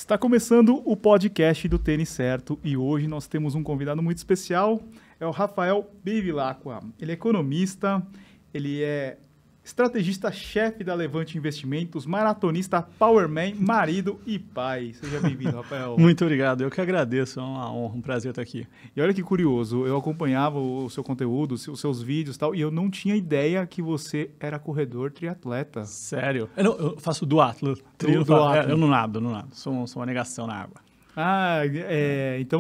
Está começando o podcast do Tênis Certo e hoje nós temos um convidado muito especial, é o Rafael Bevilacqua. Ele é economista, ele é estrategista-chefe da Levante Investimentos, maratonista, powerman, marido e pai. Seja bem-vindo, Rafael. Muito obrigado, eu que agradeço, é uma honra, um prazer estar aqui. E olha que curioso, eu acompanhava o seu conteúdo, os seus vídeos e tal, e eu não tinha ideia que você era corredor triatleta. Sério? Eu faço duatlo. Eu não nado. Sou uma negação na água. Então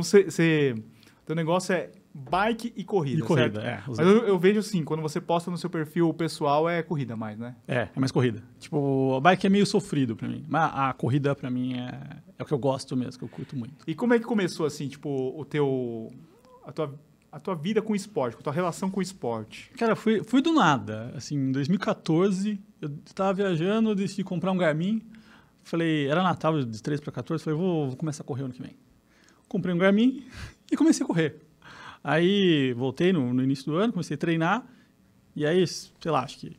teu negócio é bike e corrida, E corrida, certo? Mas eu vejo assim, quando você posta no seu perfil pessoal, é corrida mais, né? É mais corrida. Tipo, a bike é meio sofrido pra mim, mas a corrida pra mim é o que eu gosto mesmo, que eu curto muito. E como é que começou, assim, tipo, a tua vida com o esporte, a tua relação com o esporte? Cara, fui do nada. Assim, em 2014, eu estava viajando, eu decidi comprar um Garmin. Falei, era Natal de 13 para 14, falei, vou começar a correr ano que vem. Comprei um Garmin e comecei a correr. Aí voltei no início do ano, comecei a treinar, e aí, sei lá, acho que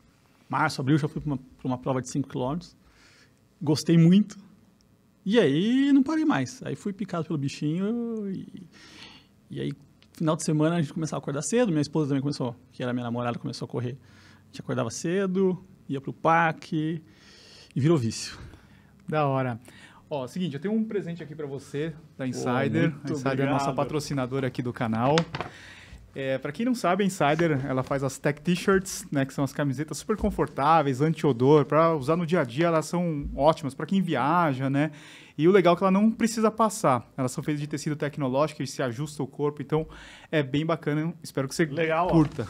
março, abril, já fui para uma prova de 5 km, gostei muito, e aí não parei mais. Aí fui picado pelo bichinho, e aí, final de semana, a gente começava a acordar cedo, minha esposa também começou, que era minha namorada, começou a correr. A gente acordava cedo, ia pro parque, e virou vício. Da hora. Ó, seguinte, eu tenho um presente aqui para você, da Insider. A Insider é a nossa patrocinadora aqui do canal. Para quem não sabe, a Insider, ela faz as tech t-shirts, né, que são as camisetas super confortáveis, anti-odor, para usar no dia a dia, elas são ótimas para quem viaja, né? E o legal é que ela não precisa passar. Elas são feitas de tecido tecnológico e se ajusta o corpo, então é bem bacana. Espero que você curta.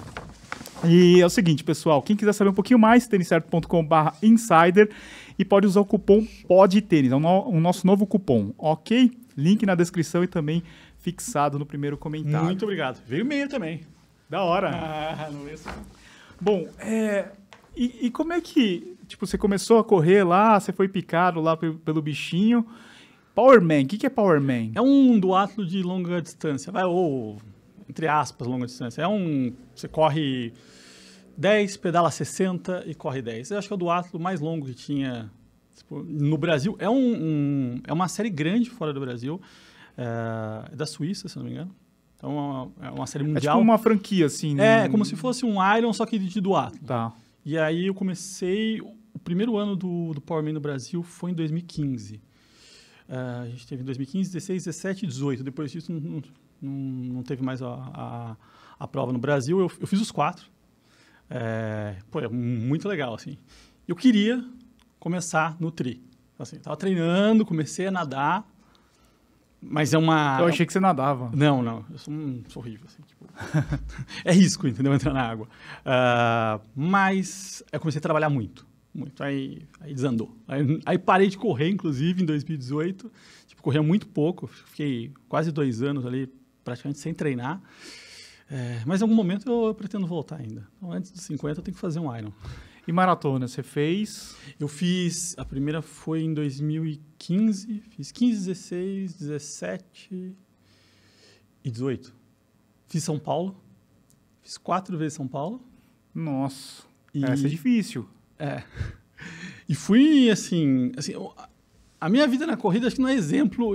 E é o seguinte, pessoal, quem quiser saber um pouquinho mais, tenicerto.com/insider e pode usar o cupom PODTênis, é o nosso novo cupom, ok? Link na descrição e também fixado no primeiro comentário. Muito obrigado. Veio e-mail também. Da hora. Não é isso. Bom, e como é que, tipo, você começou a correr lá, você foi picado lá pelo bichinho? Powerman, o que é Powerman? É um duatlo de longa distância, ou, entre aspas, longa distância. Você corre 10, pedala 60 e corre 10. Eu acho que é o duatlo mais longo que tinha no Brasil. É uma série grande fora do Brasil. É da Suíça, se não me engano. Então, é uma série mundial. É tipo uma franquia, assim. É como se fosse um Iron, só que de duatlo. Tá. E aí eu comecei... O primeiro ano do Powerman no Brasil foi em 2015. A gente teve em 2015, 16, 17 e 18. Depois disso, não teve mais a prova no Brasil. Eu fiz os 4. É muito legal, assim. Eu queria começar no tri. Assim, tava treinando, comecei a nadar, mas Eu achei que você nadava. Não, eu sou horrível, assim, tipo... É risco, entendeu? Entrar na água. Mas eu comecei a trabalhar muito. Aí desandou. Aí parei de correr, inclusive, em 2018. Tipo, corria muito pouco. Fiquei quase 2 anos ali, praticamente sem treinar. Mas em algum momento eu pretendo voltar ainda. Então, antes dos 50 eu tenho que fazer um Iron. E maratona, você fez? Eu fiz, a primeira foi em 2015, fiz 15, 16, 17 e 18. Fiz São Paulo, fiz 4 vezes São Paulo. Nossa, essa é difícil. E fui, assim, a minha vida na corrida acho que não é exemplo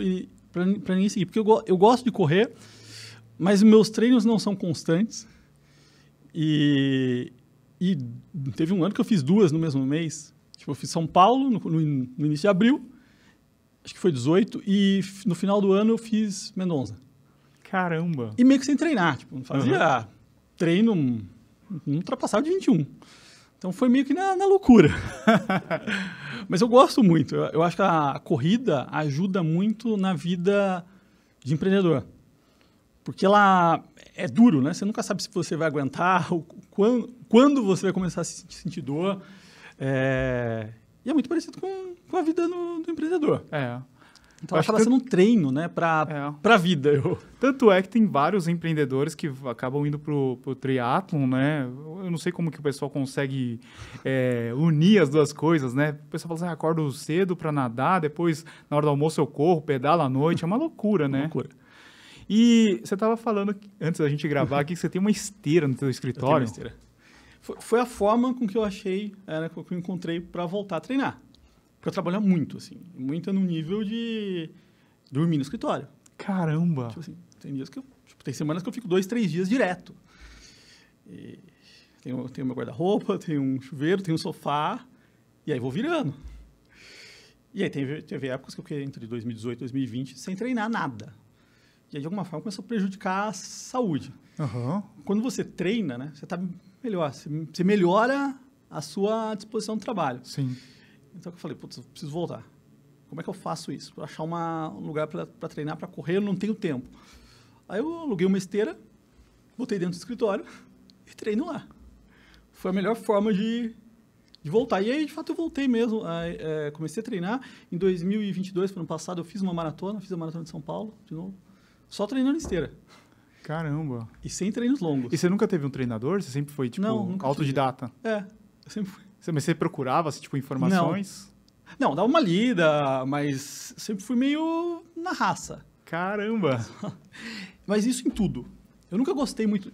para ninguém seguir, porque eu gosto de correr, mas meus treinos não são constantes. E teve um ano que eu fiz 2 no mesmo mês. Tipo, eu fiz São Paulo no início de abril, acho que foi 18, e no final do ano eu fiz Mendonça. Caramba! E meio que sem treinar, tipo, não fazia treino, não ultrapassava de 21. Então foi meio que na loucura. Mas eu gosto muito. Eu acho que a corrida ajuda muito na vida de empreendedor. Porque ela é duro, né? Você nunca sabe se você vai aguentar, ou quando você vai começar a sentir dor. E é muito parecido com a vida do empreendedor. Então acaba sendo um treino, né? Pra vida. Tanto é que tem vários empreendedores que acabam indo pro triatlon, né? Eu não sei como que o pessoal consegue unir as duas coisas, né? O pessoal fala assim, acordo cedo para nadar, depois na hora do almoço eu corro, pedalo à noite. É uma loucura, né? Loucura. E você estava falando, antes da gente gravar aqui, que você tem uma esteira no seu escritório. Eu tenho uma esteira. Foi a forma com que eu achei, que eu encontrei para voltar a treinar. Porque eu trabalhava muito, assim. Muito no nível de dormir no escritório. Caramba! Tipo assim, tem dias que tem semanas que eu fico 2, 3 dias direto. E tenho meu guarda-roupa, tenho um chuveiro, tenho um sofá, e aí vou virando. E aí teve épocas que eu fiquei entre 2018 e 2020 sem treinar nada. E aí, de alguma forma, começou a prejudicar a saúde. Uhum. Quando você treina, né, você está melhor, você melhora a sua disposição do trabalho. Sim. Então eu falei, putz, eu preciso voltar. Como é que eu faço isso? Para achar um lugar para treinar, para correr, eu não tenho tempo. Aí eu aluguei uma esteira, botei dentro do escritório e treino lá. Foi a melhor forma de voltar. E aí, de fato, eu voltei mesmo. Comecei a treinar. Em 2022, ano passado, eu fiz a maratona de São Paulo, de novo. Só treinando esteira. Caramba. E sem treinos longos. E você nunca teve um treinador? Você sempre foi, tipo, nunca autodidata? tive. Eu sempre fui. Mas você procurava, assim, tipo, informações? Não, dava uma lida, mas sempre fui meio na raça. Caramba! Mas isso em tudo. Eu nunca gostei muito...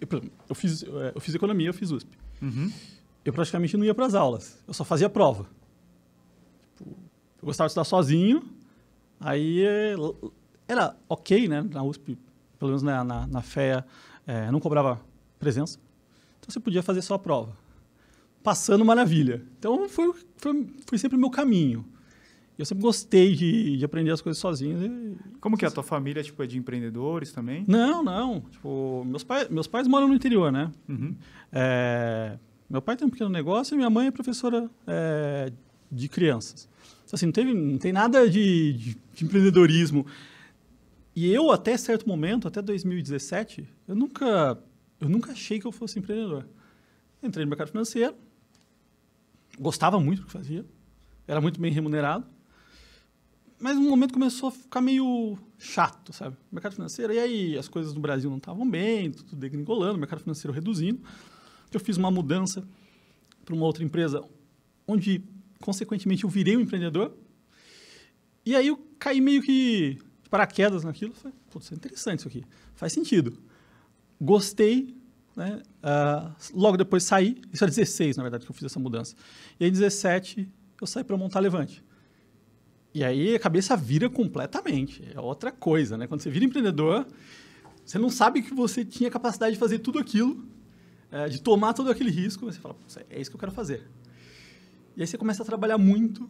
Eu fiz economia, eu fiz USP. Uhum. Eu praticamente não ia para as aulas. Eu só fazia prova. Tipo, eu gostava de estudar sozinho. Aí era ok, né? Na USP, pelo menos na FEA, não cobrava presença. Então você podia fazer só a prova. Passando, maravilha. Então foi sempre o meu caminho. Eu sempre gostei de aprender as coisas sozinho. Como que é? A tua família, tipo, é de empreendedores também? Não. Tipo, meus pais moram no interior, né? Uhum. Meu pai tem um pequeno negócio e minha mãe é professora de crianças. Então, assim, não tem nada de empreendedorismo. E eu, até certo momento, até 2017, eu nunca achei que eu fosse empreendedor. Entrei no mercado financeiro, gostava muito do que fazia, era muito bem remunerado, mas no momento começou a ficar meio chato, sabe? Mercado financeiro, e aí as coisas no Brasil não estavam bem, tudo degringolando, o mercado financeiro reduzindo. Eu fiz uma mudança para uma outra empresa, onde, consequentemente, eu virei um empreendedor. E aí eu caí meio que de paraquedas naquilo. Falei, putz, é interessante isso aqui, faz sentido. Gostei, né? Logo depois saí, isso era 16, na verdade, que eu fiz essa mudança. E aí, 17, eu saí para montar a Levante. E aí a cabeça vira completamente, é outra coisa, né? Quando você vira empreendedor, você não sabe que você tinha capacidade de fazer tudo aquilo, de tomar todo aquele risco, você fala, é isso que eu quero fazer. E aí você começa a trabalhar muito,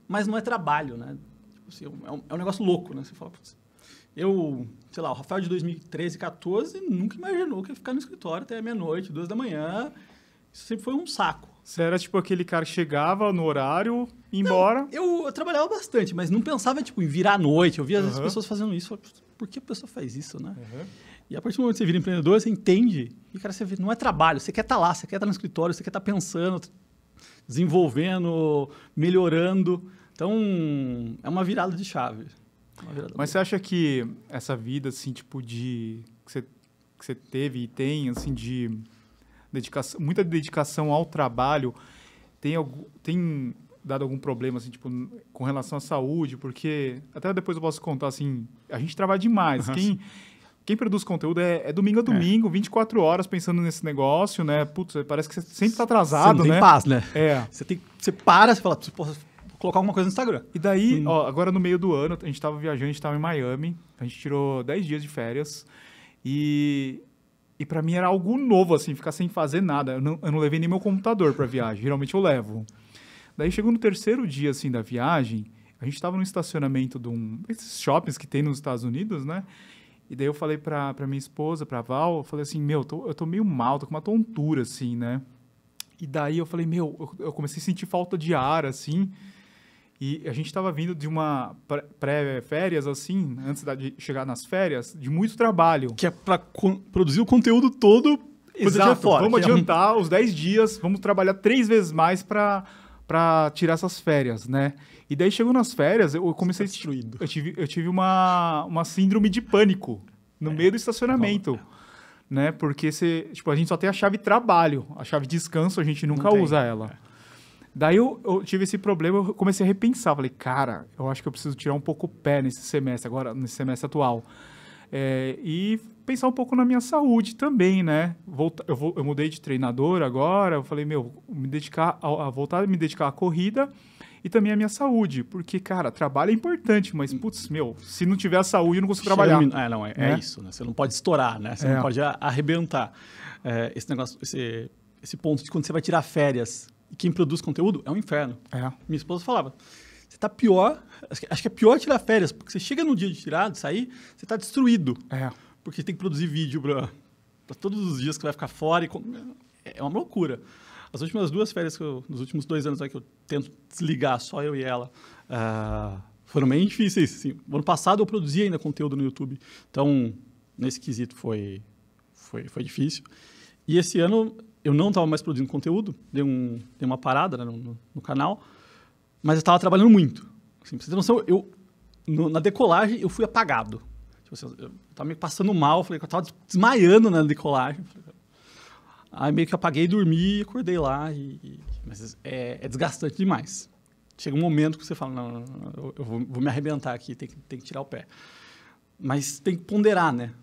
mas não é trabalho, né? Tipo assim, é um negócio louco, né? Você fala, sei lá, o Rafael de 2013, 14, nunca imaginou que ia ficar no escritório até meia-noite, 2 da manhã. Isso sempre foi um saco. Você era tipo aquele cara que chegava no horário, ia embora? Não, eu trabalhava bastante, mas não pensava tipo, em virar à noite. Eu via as pessoas fazendo isso. Por que a pessoa faz isso, né? Uhum. E a partir do momento que você vira empreendedor, você entende. E, cara, você vê, não é trabalho. Você quer estar lá, você quer estar no escritório, você quer estar pensando, desenvolvendo, melhorando. Então, é uma virada de chave. Mas você acha que essa vida, assim, tipo, que você teve e tem, assim, de muita dedicação ao trabalho, tem dado algum problema, assim, tipo, com relação à saúde? Porque, até depois eu posso contar, assim, a gente trabalha demais. Uhum. Quem produz conteúdo é domingo a domingo, 24 horas pensando nesse negócio, né? Putz, parece que você sempre está atrasado, né? Você não tem paz, né? Você para, você fala, vou colocar alguma coisa no Instagram. E daí, agora no meio do ano, a gente estava viajando, a gente estava em Miami, a gente tirou 10 dias de férias e para mim era algo novo, assim, ficar sem fazer nada. Eu não levei nem meu computador para viagem, geralmente eu levo. Daí chegou no terceiro dia, assim, da viagem, a gente estava no estacionamento de desses shoppings que tem nos Estados Unidos, né? E daí eu falei pra minha esposa, pra Val, eu falei assim, eu tô meio mal, tô com uma tontura, assim, né? E daí eu falei, eu comecei a sentir falta de ar, assim. E a gente estava vindo de uma pré-férias, assim, antes de chegar nas férias, de muito trabalho. Que é para produzir o conteúdo todo. Exato, fora. Vamos adiantar os 10 dias, vamos trabalhar 3 vezes mais para tirar essas férias, né? E daí chegou nas férias, eu comecei destruído. Eu tive uma síndrome de pânico no meio do estacionamento, né? Porque a gente só tem a chave trabalho, a chave descanso a gente nunca usa ela. Daí eu tive esse problema, eu comecei a repensar. Falei, cara, eu acho que eu preciso tirar um pouco o pé nesse semestre atual. E pensar um pouco na minha saúde também, né? Eu mudei de treinador agora, eu falei, voltar a me dedicar à corrida e também a minha saúde, porque, cara, trabalho é importante, mas, putz, se não tiver a saúde, eu não consigo trabalhar. É isso, né? Você não pode estourar, né? Você não pode arrebentar. Esse negócio, esse ponto de quando você vai tirar férias e quem produz conteúdo é um inferno. Minha esposa falava, você tá pior, acho que é pior tirar férias, porque você chega no dia de tirar, de sair, você tá destruído. Porque você tem que produzir vídeo para todos os dias que você vai ficar fora. É uma loucura. As últimas 2 férias, nos últimos 2 anos que eu tento desligar, só eu e ela, foram bem difíceis. Assim. No ano passado eu produzia ainda conteúdo no YouTube, então nesse quesito foi difícil. E esse ano eu não estava mais produzindo conteúdo, dei uma parada, né, no canal, mas eu estava trabalhando muito. Assim, pra você ter noção, na decolagem eu fui apagado. Tipo assim, eu estava meio passando mal, falei que eu estava desmaiando na decolagem. Aí meio que apaguei, dormi e acordei lá. Mas é desgastante demais. Chega um momento que você fala, não, eu vou me arrebentar aqui, tem que tirar o pé. Mas tem que ponderar, né?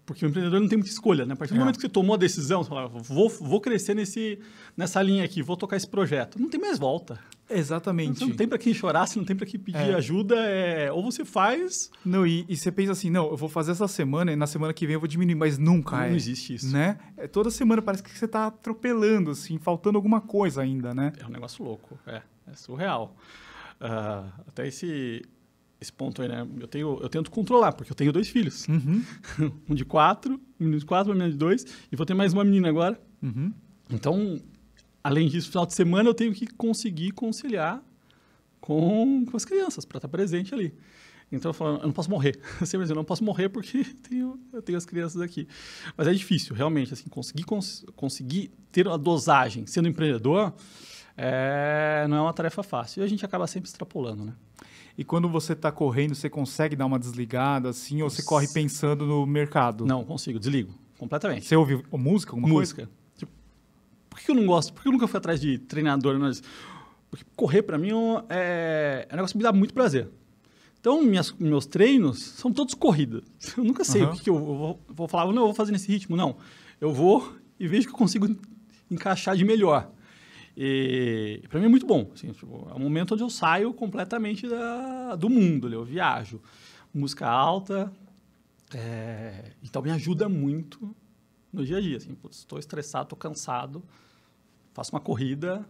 Porque o empreendedor não tem muita escolha, né? A partir do momento que você tomou a decisão, você fala, vou crescer nessa linha aqui, vou tocar esse projeto. Não tem mais volta. Exatamente. Você não tem para quem chorar, você não tem para quem pedir ajuda, ou você faz... Não, e você pensa assim, não, eu vou fazer essa semana e na semana que vem eu vou diminuir, mas nunca não existe isso. Né? Toda semana parece que você está atropelando, assim, faltando alguma coisa ainda, né? É um negócio louco, é surreal. Até esse ponto aí, né? Eu tento controlar, porque eu tenho 2 filhos. Um de 4, um menino de 4, uma menina de 2, e vou ter mais uma menina agora. Então, além disso, no final de semana eu tenho que conseguir conciliar com as crianças, para estar presente ali. Então, eu falo, eu não posso morrer. Eu sempre digo, eu não posso morrer porque eu tenho as crianças aqui. Mas é difícil, realmente, assim, conseguir ter a dosagem sendo empreendedor não é uma tarefa fácil. E a gente acaba sempre extrapolando, né? E quando você está correndo, você consegue dar uma desligada, assim, ou você corre pensando no mercado? Não, consigo, desligo completamente. Você ouve música, alguma coisa? Tipo, por que eu não gosto? Por que eu nunca fui atrás de treinador? Porque correr, para mim, é um negócio que me dá muito prazer. Então, meus treinos são todos corrida. Eu nunca sei o que eu vou falar, não, eu vou fazer nesse ritmo. Não, eu vou e vejo que eu consigo encaixar de melhor. E para mim é muito bom. Assim, tipo, é um momento onde eu saio completamente do mundo. Eu viajo. Música alta. Então me ajuda muito no dia a dia. Assim, estou estressado, estou cansado. Faço uma corrida,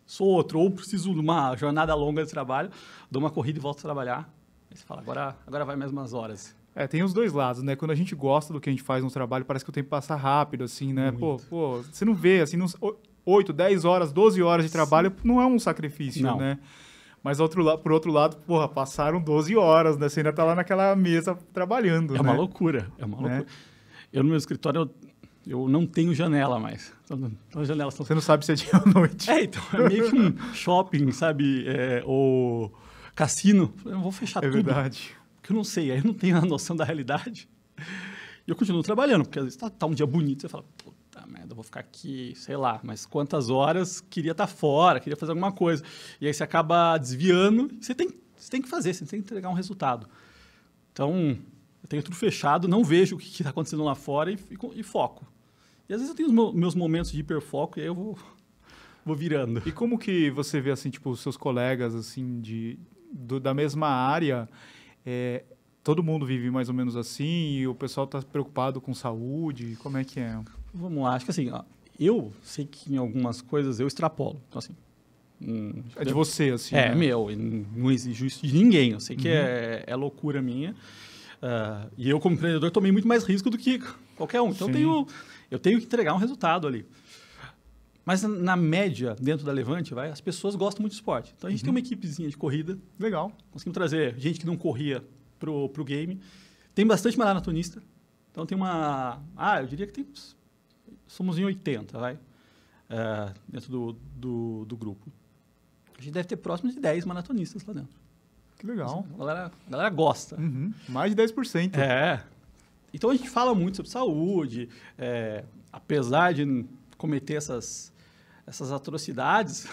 sou outro. Ou preciso de uma jornada longa de trabalho, dou uma corrida e volto a trabalhar. Aí você fala, agora vai mais umas horas. Tem os 2 lados, né? Quando a gente gosta do que a gente faz no trabalho, parece que o tempo passa rápido, assim, né? Pô, você não vê, assim... 8, 10 horas, 12 horas de trabalho não é um sacrifício, né? Mas por outro lado, porra, passaram 12 horas, né? Você ainda tá lá naquela mesa trabalhando, né? Uma loucura, é uma loucura. Eu no meu escritório, eu não tenho janela mais. Então, as janelas Você não sabe se é dia ou noite. Então, é meio que um shopping, sabe? Ou cassino. Eu vou fechar tudo. É verdade. Porque eu não sei, aí eu não tenho a noção da realidade. E eu continuo trabalhando, porque às vezes tá um dia bonito, você fala... merda, eu vou ficar aqui, sei lá, mas quantas horas queria estar fora, queria fazer alguma coisa. E aí você acaba desviando, você tem que fazer, você tem que entregar um resultado. Então, eu tenho tudo fechado, não vejo o que está acontecendo lá fora e foco. E às vezes eu tenho os meus momentos de hiperfoco e aí eu vou virando. E como que você vê, assim, tipo, os seus colegas, assim, da mesma área, todo mundo vive mais ou menos assim e o pessoal está preocupado com saúde? Como é que é? Vamos lá, acho que assim, eu sei que em algumas coisas eu extrapolo. Então, assim, é de você, assim. É, né? Meu, não exijo isso de ninguém. Eu sei que é loucura minha. E eu, como empreendedor, tomei muito mais risco do que qualquer um. Então, eu tenho que entregar um resultado ali. Mas, na média, dentro da Levante, as pessoas gostam muito de esporte. Então, a gente tem uma equipezinha de corrida. Legal. Conseguimos trazer gente que não corria pro game. Tem bastante maratonista. Então, tem eu diria que somos em 80, dentro do grupo. A gente deve ter próximo de 10 maratonistas lá dentro. Que legal. A galera gosta. Mais de 10%. Então, a gente fala muito sobre saúde. Apesar de cometer essas atrocidades,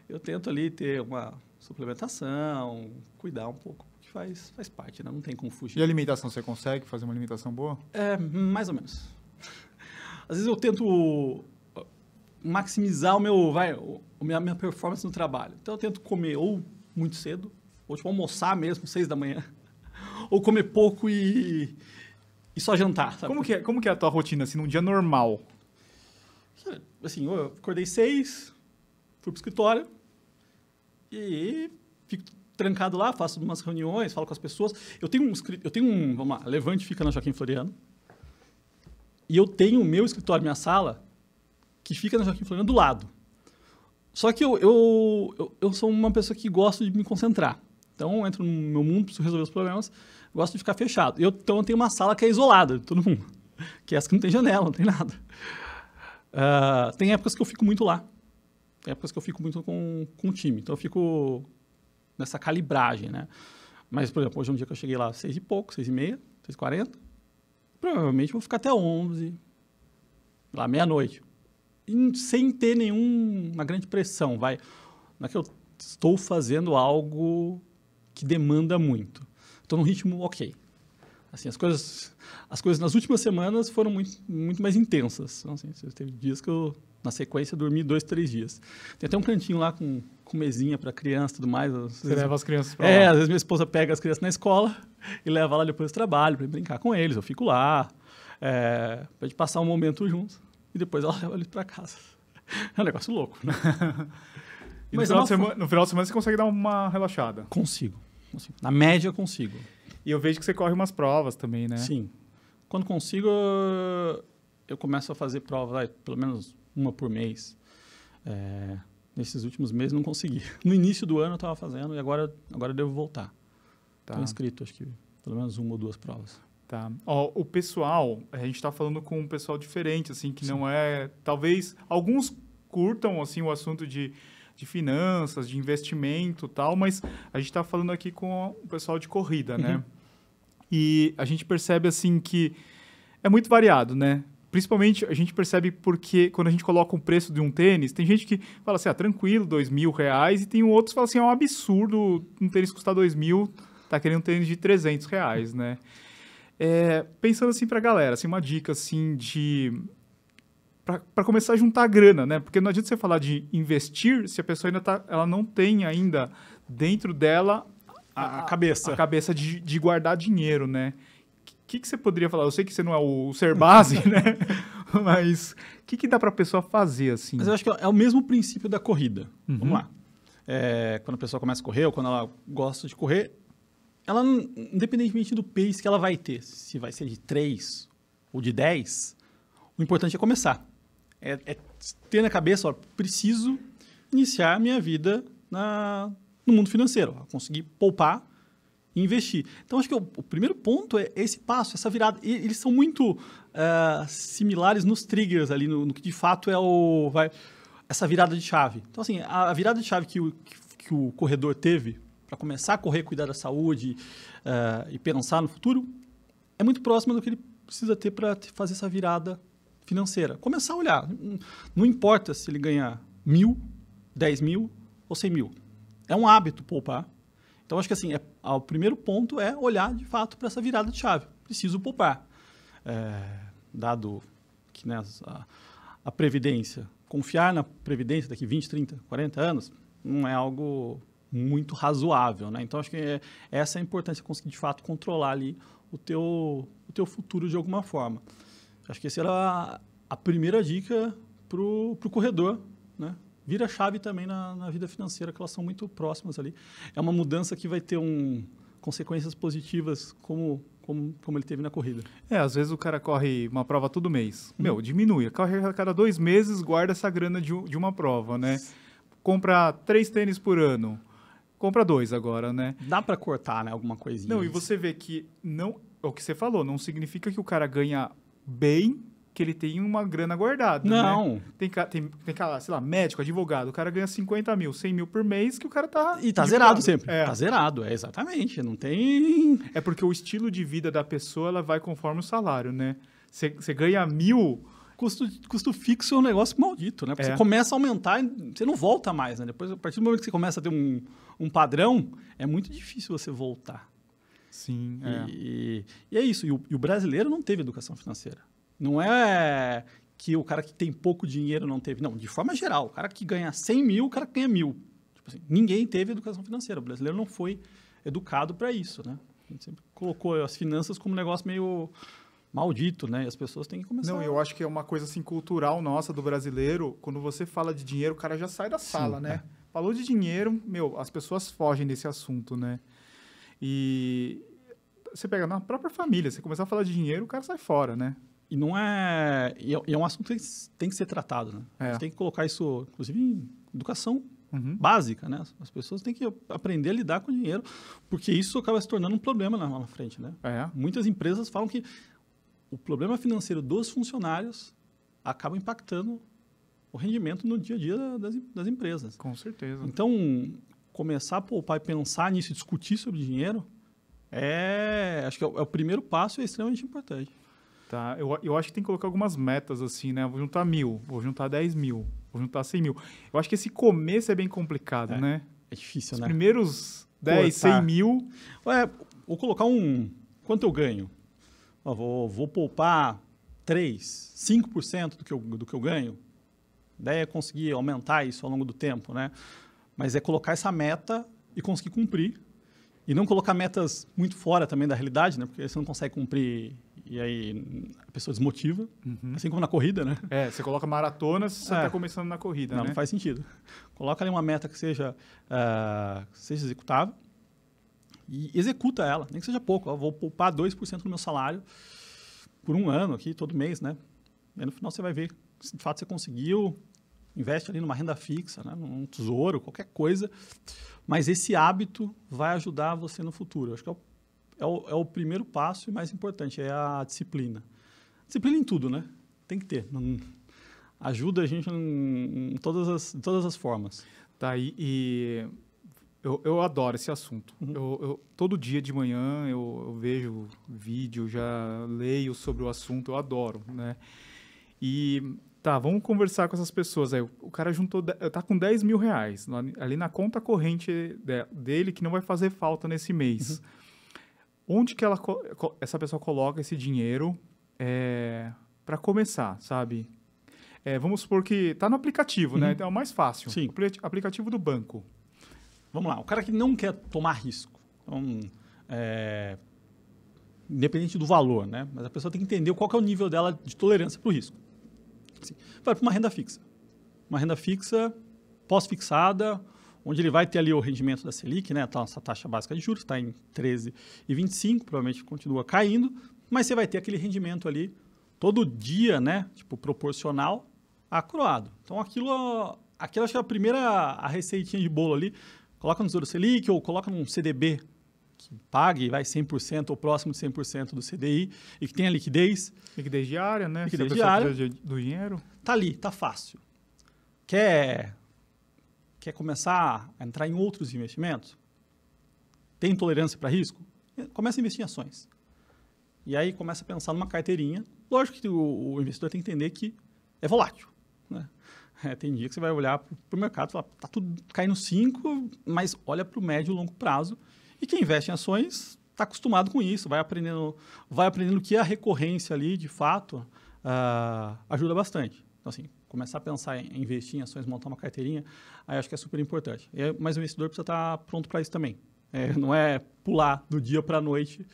eu tento ali ter uma suplementação, cuidar um pouco, que faz parte, né? Não tem como fugir. E a alimentação, você consegue fazer uma alimentação boa? Mais ou menos. Às vezes eu tento maximizar minha performance no trabalho. Então, eu tento comer ou muito cedo, ou tipo, almoçar mesmo, 6 da manhã, ou comer pouco e só jantar, sabe? Como que é a tua rotina, assim, num dia normal? Assim, eu acordei 6, fui pro escritório e fico trancado lá, faço umas reuniões, falo com as pessoas. Eu tenho um, vamos lá, Levante fica na Joaquim Floriano, e eu tenho o meu escritório, minha sala, que fica na Joaquim Floriano do lado. Só que eu sou uma pessoa que gosta de me concentrar. Então, eu entro no meu mundo, preciso resolver os problemas, gosto de ficar fechado. Então, eu tenho uma sala que é isolada de todo mundo, que é essa que não tem janela, não tem nada. Tem épocas que eu fico muito lá. Tem épocas que eu fico muito com o time. Então, eu fico nessa calibragem, né? Mas, por exemplo, hoje é um dia que eu cheguei lá às 6 e pouco, 6h30, 6h40. Provavelmente vou ficar até 11, lá meia-noite. Sem ter nenhuma grande pressão. Não é que eu estou fazendo algo que demanda muito. Estou num ritmo ok. Assim, as coisas nas últimas semanas foram muito mais intensas. Então, assim, teve dias que eu, na sequência, dormi 2, 3 dias. Tem até um cantinho lá com mesinha para criança e tudo mais. Você leva as crianças para lá? Às vezes minha esposa pega as crianças na escola e leva lá depois do trabalho para brincar com eles. Eu fico lá, para a gente passar um momento juntos. E depois ela leva eles para casa. É um negócio louco, né? E no final de semana você consegue dar uma relaxada? Consigo. Na média, consigo. E eu vejo que você corre umas provas também, né? Sim. Quando consigo, eu começo a fazer provas, pelo menos uma por mês. Nesses últimos meses não consegui. No início do ano eu estava fazendo e agora eu devo voltar. Estou inscrito, acho que pelo menos 1 ou 2 provas. Tá. O pessoal, a gente está falando com um pessoal diferente, assim, que não é... Talvez alguns curtam, assim, o assunto de finanças, de investimento e tal, mas a gente está falando aqui com o pessoal de corrida, né? E a gente percebe, assim, que é muito variado, né? Principalmente a gente percebe porque quando a gente coloca o preço de um tênis, tem gente que fala assim, tranquilo, R$2.000, e tem outros que falam assim, é um absurdo um tênis custar R$2.000, tá querendo um tênis de R$300, né? Pensando assim pra galera, assim, uma dica assim para começar a juntar grana, né? Porque não adianta você falar de investir se a pessoa ela não tem ainda dentro dela a cabeça de guardar dinheiro, né? O que você poderia falar? Eu sei que você não é o ser base, né? Mas o que dá para a pessoa fazer assim? Mas eu acho que é o mesmo princípio da corrida. Vamos lá. Quando a pessoa começa a correr ou quando ela gosta de correr, ela, independentemente do pace que ela vai ter, se vai ser de 3 ou de 10, o importante é começar. Ter na cabeça, preciso iniciar minha vida no mundo financeiro, conseguir poupar e investir. Então, acho que o primeiro ponto é esse passo, essa virada. E eles são muito similares nos triggers ali, no que de fato é essa virada de chave. Então, assim, a virada de chave que o corredor teve para começar a correr, cuidar da saúde e pensar no futuro, é muito próxima do que ele precisa ter para fazer essa virada financeira. Começar a olhar. Não importa se ele ganha 1.000, 10.000 ou 100.000. É um hábito poupar. Então, acho que assim, o primeiro ponto é olhar, de fato, para essa virada de chave. Preciso poupar. Dado que a Previdência, confiar na Previdência daqui 20, 30, 40 anos, não é algo muito razoável, né? Então, acho que essa é a importância, conseguir, de fato, controlar ali o teu futuro de alguma forma. Acho que essa era a primeira dica para o corredor, né? Vira chave também na vida financeira, que elas são muito próximas ali. É uma mudança que vai ter consequências positivas, como ele teve na corrida. Às vezes o cara corre uma prova todo mês. Diminui. Corre a cada 2 meses, guarda essa grana de uma prova, né? Compra 3 tênis por ano. Compra 2 agora, né? Dá para cortar, né? Alguma coisinha. Não, e você vê que o que você falou, não significa que o cara ganha bem, que ele tem uma grana guardada. Não. Né? Tem cara, sei lá, médico, advogado, o cara ganha 50.000, 100.000 por mês, que o cara tá... E tá zerado sempre. Tá zerado, exatamente. Não tem... É porque o estilo de vida da pessoa, ela vai conforme o salário, né? Você ganha 1.000... Custo fixo é um negócio maldito, né? Porque você começa a aumentar e você não volta mais, né? Depois, a partir do momento que você começa a ter um padrão, é muito difícil você voltar. Sim, E é isso. E o brasileiro não teve educação financeira. Não é que o cara que tem pouco dinheiro não teve. Não, de forma geral, o cara que ganha 100 mil, o cara que ganha 1.000. Tipo assim, ninguém teve educação financeira. O brasileiro não foi educado para isso, né? A gente sempre colocou as finanças como um negócio meio maldito, né? E as pessoas têm que começar... Não, eu acho que é uma coisa assim cultural nossa do brasileiro. Quando você fala de dinheiro, o cara já sai da sala, né? Falou de dinheiro, as pessoas fogem desse assunto, né? E você pega na própria família, você começar a falar de dinheiro, o cara sai fora, né? E não é... E é um assunto que tem que ser tratado, né? A gente tem que colocar isso, inclusive, em educação básica, né? As pessoas têm que aprender a lidar com o dinheiro, porque isso acaba se tornando um problema lá na frente, né? Muitas empresas falam que o problema financeiro dos funcionários acaba impactando o rendimento no dia a dia das empresas. Com certeza. Então, começar a poupar e pensar nisso, discutir sobre dinheiro, acho que é o primeiro passo e é extremamente importante. Tá, eu acho que tem que colocar algumas metas assim, né? Vou juntar 1.000, vou juntar 10.000, vou juntar 100.000. Eu acho que esse começo é bem complicado, né? É difícil, Os né? primeiros 10, 100 mil... Vou colocar quanto eu ganho? Vou poupar 3, 5% do que eu ganho. A ideia é conseguir aumentar isso ao longo do tempo, né? Mas é colocar essa meta e conseguir cumprir. E não colocar metas muito fora também da realidade, né? Porque você não consegue cumprir e aí a pessoa desmotiva. Assim como na corrida, né? Você coloca maratona se você está começando na corrida, né? Não faz sentido. Coloca ali uma meta que seja executável e executa ela, nem que seja pouco. Vou poupar 2% do meu salário por um ano aqui, todo mês, né? E aí no final você vai ver se de fato você conseguiu, investe ali numa renda fixa, né? Num tesouro, qualquer coisa. Mas esse hábito vai ajudar você no futuro. Eu acho que é o primeiro passo e mais importante, é a disciplina. Disciplina em tudo, né? Tem que ter. Ajuda a gente em todas as formas. Tá, e eu adoro esse assunto. Todo dia de manhã eu vejo vídeo, já leio sobre o assunto, eu adoro, né? E tá, vamos conversar com essas pessoas aí. O cara tá com 10 mil reais ali na conta corrente dele, que não vai fazer falta nesse mês. Onde que essa pessoa coloca esse dinheiro para começar, sabe? Vamos supor que tá no aplicativo, né? Então é o mais fácil. Sim. O aplicativo do banco. Vamos lá, o cara que não quer tomar risco, então, independente do valor, né? Mas a pessoa tem que entender qual que é o nível dela de tolerância para o risco. Assim, vai para uma renda fixa. Uma renda fixa pós-fixada, onde ele vai ter ali o rendimento da Selic, né? Então, essa taxa básica de juros está em 13,25, provavelmente continua caindo, mas você vai ter aquele rendimento ali todo dia, né? Tipo, proporcional a coroado. Então, aquilo acho que é a receitinha de bolo ali. Coloca no Tesouro Selic ou coloca num CDB que pague, vai 100% ou próximo de 100% do CDI e que tenha liquidez. Liquidez diária, né? Liquidez se a pessoa diária. precisa do dinheiro. Tá ali, tá fácil. Quer começar a entrar em outros investimentos? Tem tolerância para risco? Começa a investir em ações. E aí começa a pensar numa carteirinha. Lógico que o investidor tem que entender que é volátil, né? Tem dia que você vai olhar para o mercado e falar, tá tudo caindo 5, mas olha para o médio e longo prazo. E quem investe em ações está acostumado com isso, vai aprendendo que a recorrência ali, de fato, ajuda bastante. Então, assim, começar a pensar em investir em ações, montar uma carteirinha, aí acho que é super importante. Mas o investidor precisa estar pronto para isso também. Não é pular do dia para a noite,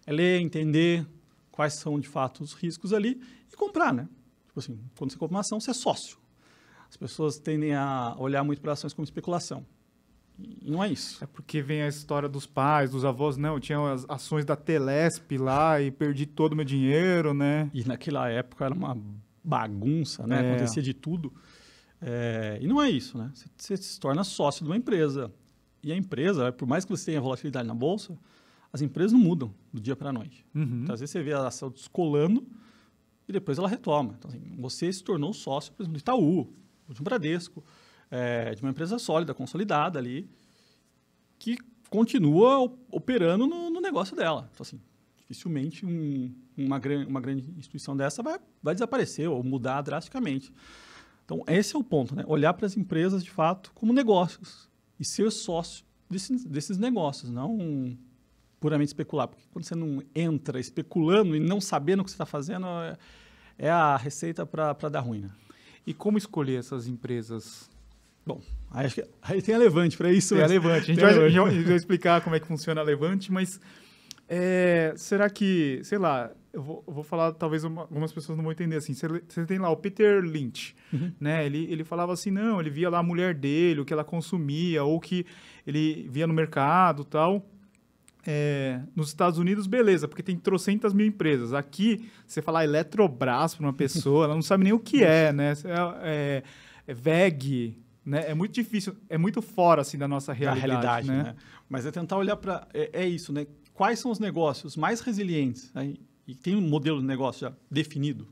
é ler, entender quais são, de fato, os riscos ali e comprar, né? Tipo assim, quando você compra uma ação, você é sócio. As pessoas tendem a olhar muito para ações como especulação. E não é isso. É porque vem a história dos pais, dos avós. Não, eu tinha as ações da Telesp lá e perdi todo o meu dinheiro, né? E naquela época era uma bagunça, né? Acontecia de tudo. E não é isso, né? Você se torna sócio de uma empresa. E a empresa, por mais que você tenha volatilidade na bolsa, as empresas não mudam do dia para a noite. Então, às vezes você vê a ação descolando e depois ela retoma. Então, assim, você se tornou sócio, por exemplo, do Itaú, de um Bradesco, de uma empresa sólida, consolidada ali, que continua operando no negócio dela. Então, assim, dificilmente uma grande instituição dessa vai desaparecer ou mudar drasticamente. Então, esse é o ponto, né? Olhar para as empresas, de fato, como negócios e ser sócio desses negócios, não puramente especular. Porque quando você não entra especulando e não sabendo o que você está fazendo, é a receita para dar ruim, né? E como escolher essas empresas? Bom, aí tem a Levante para isso. Tem a Levante. A gente vai explicar como é que funciona a Levante, mas será que, sei lá, eu vou falar, talvez algumas pessoas não vão entender assim. Você tem lá o Peter Lynch, né? Ele falava assim, não, ele via lá a mulher dele, o que ela consumia, ou que ele via no mercado e tal. Nos Estados Unidos, beleza, porque tem trocentas mil empresas. Aqui, você falar Eletrobras para uma pessoa, ela não sabe nem o que é, né? VEG, né? É muito difícil, é muito fora assim, da nossa realidade, né? Mas é tentar olhar para... É isso, né? Quais são os negócios mais resilientes, né? E tem um modelo de negócio já definido.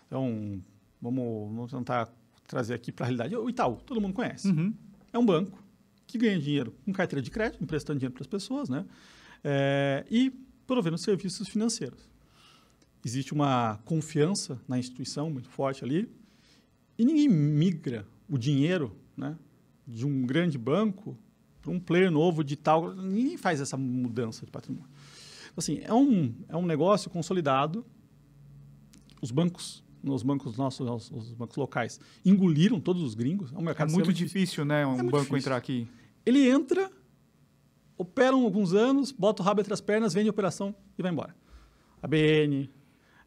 Então, vamos tentar trazer aqui para a realidade. O Itaú, todo mundo conhece. Uhum. É um banco que ganha dinheiro com carteira de crédito, emprestando dinheiro para as pessoas, né? E provendo serviços financeiros. Existe uma confiança na instituição muito forte ali e ninguém migra o dinheiro, né, de um grande banco para um player novo de tal. Ninguém faz essa mudança de patrimônio. Assim, é um negócio consolidado. Os bancos nossos, os bancos locais, engoliram todos os gringos. É um mercado muito difícil, né? Banco difícil. Entrar aqui. Ele entra, opera alguns anos, bota o rabo entre as pernas, vende a operação e vai embora. ABN,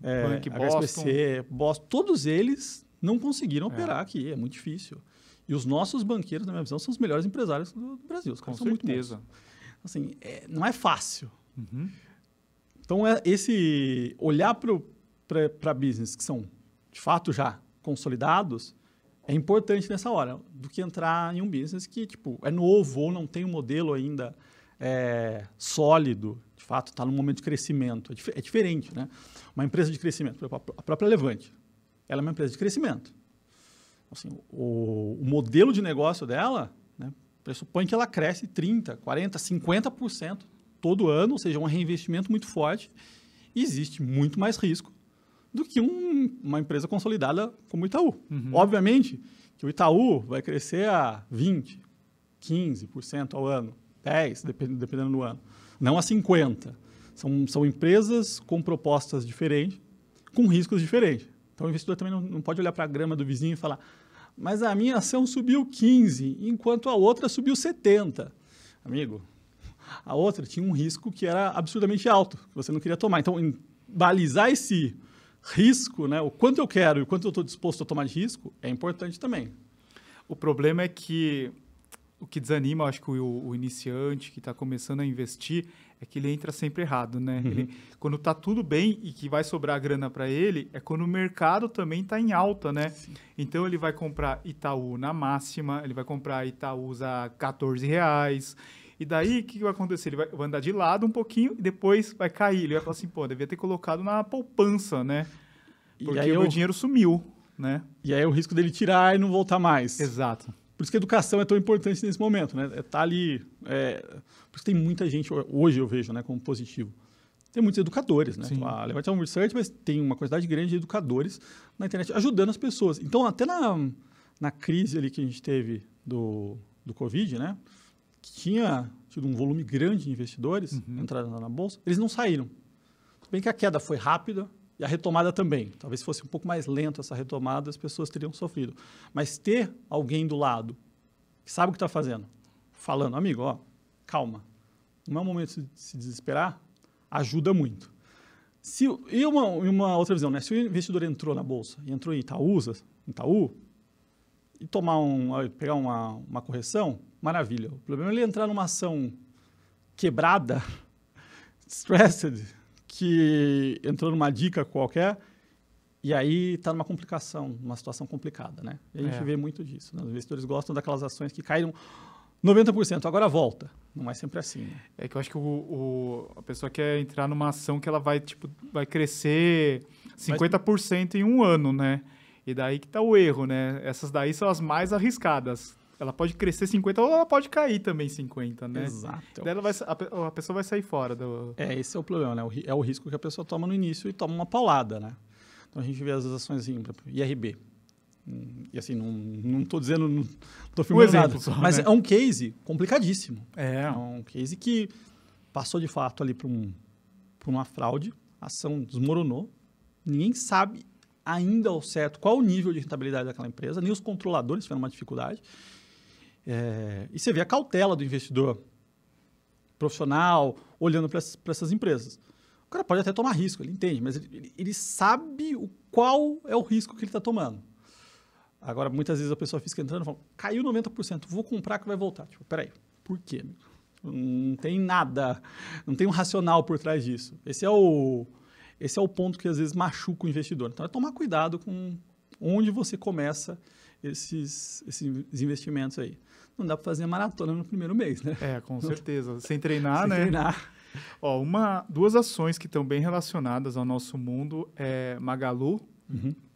HSBC, Boston, todos eles não conseguiram operar aqui. É muito difícil. E os nossos banqueiros, na minha visão, são os melhores empresários do Brasil. Os caras são muito bons. Assim, não é fácil. Uhum. Então, esse olhar para business que são, de fato, já consolidados, é importante nessa hora, do que entrar em um business que tipo, é novo ou não tem um modelo ainda sólido, de fato, está num momento de crescimento. É diferente, né? Uma empresa de crescimento, por exemplo, a própria Levante, ela é uma empresa de crescimento. Assim, o modelo de negócio dela, né, pressupõe que ela cresce 30%, 40%, 50% todo ano, ou seja, um reinvestimento muito forte, e existe muito mais risco do que uma empresa consolidada como o Itaú. Uhum. Obviamente que o Itaú vai crescer a 20%, 15% ao ano, 10%, dependendo do ano, não a 50%. São empresas com propostas diferentes, com riscos diferentes. Então, o investidor também não pode olhar para a grama do vizinho e falar, mas a minha ação subiu 15%, enquanto a outra subiu 70%. Amigo, a outra tinha um risco que era absurdamente alto, que você não queria tomar. Então, balizar esse risco, né, o quanto eu quero e o quanto eu estou disposto a tomar de risco, é importante também. O problema é que o que desanima, acho que o iniciante que está começando a investir é que ele entra sempre errado, né? Uhum. Quando está tudo bem e que vai sobrar grana para ele, é quando o mercado também está em alta, né? Sim. Então, ele vai comprar Itaú na máxima, ele vai comprar Itaús a R$14. E daí, o que vai acontecer? Ele vai andar de lado um pouquinho e depois vai cair. Ele vai falar assim, pô, devia ter colocado na poupança, né? Porque o meu dinheiro sumiu, né? E aí é o risco dele tirar e não voltar mais. Exato. Por isso que a educação é tão importante nesse momento, né? Tá ali... por isso que tem muita gente, hoje eu vejo, né, como positivo. Tem muitos educadores, né? Sim. A Levante é um research, mas tem uma quantidade grande de educadores na internet ajudando as pessoas. Então, até na crise ali que a gente teve do Covid, né? Que tinha tido um volume grande de investidores entrando na bolsa, eles não saíram. Tudo bem que a queda foi rápida e a retomada também. Talvez fosse um pouco mais lenta essa retomada, as pessoas teriam sofrido. Mas ter alguém do lado que sabe o que está fazendo, falando, amigo, ó, calma, não é o momento de se desesperar, ajuda muito. E uma outra visão, né? Se o investidor entrou na bolsa e entrou em Itaú, e pegar uma correção, maravilha. O problema é ele entrar numa ação quebrada, stressed, que entrou numa dica qualquer e aí está numa complicação, numa situação complicada, né? E a gente vê muito disso, né? Os investidores gostam daquelas ações que caíram 90%, agora volta. Não é sempre assim, né? É que eu acho que a pessoa quer entrar numa ação que ela vai crescer 50% em um ano, né? E daí que está o erro, né? Essas daí são as mais arriscadas. Ela pode crescer 50% ou ela pode cair também 50%, né? Exato. Daí a pessoa vai sair fora. Esse é o problema, né? É o risco que a pessoa toma no início e toma uma paulada, né? Então, a gente vê as ações assim, IRB. E assim, não estou dizendo, não estou filmando nada, só, mas né? É um case complicadíssimo. É um case que passou de fato ali por uma fraude, a ação desmoronou, ninguém sabe ainda ao certo qual o nível de rentabilidade daquela empresa, nem os controladores tiveram uma dificuldade. E você vê a cautela do investidor profissional olhando para essas empresas. O cara pode até tomar risco, ele entende, mas ele sabe qual é o risco que ele está tomando. Agora, muitas vezes a pessoa física entrando e fala, caiu 90%, vou comprar que vai voltar. Tipo, peraí, por quê, amigo? Não tem nada, não tem um racional por trás disso. Esse é o ponto que às vezes machuca o investidor. Então, é tomar cuidado com onde você começa esses investimentos aí. Não dá para fazer maratona no primeiro mês, né? Com certeza. Sem treinar, né? Sem treinar. Ó, duas ações que estão bem relacionadas ao nosso mundo é Magalu,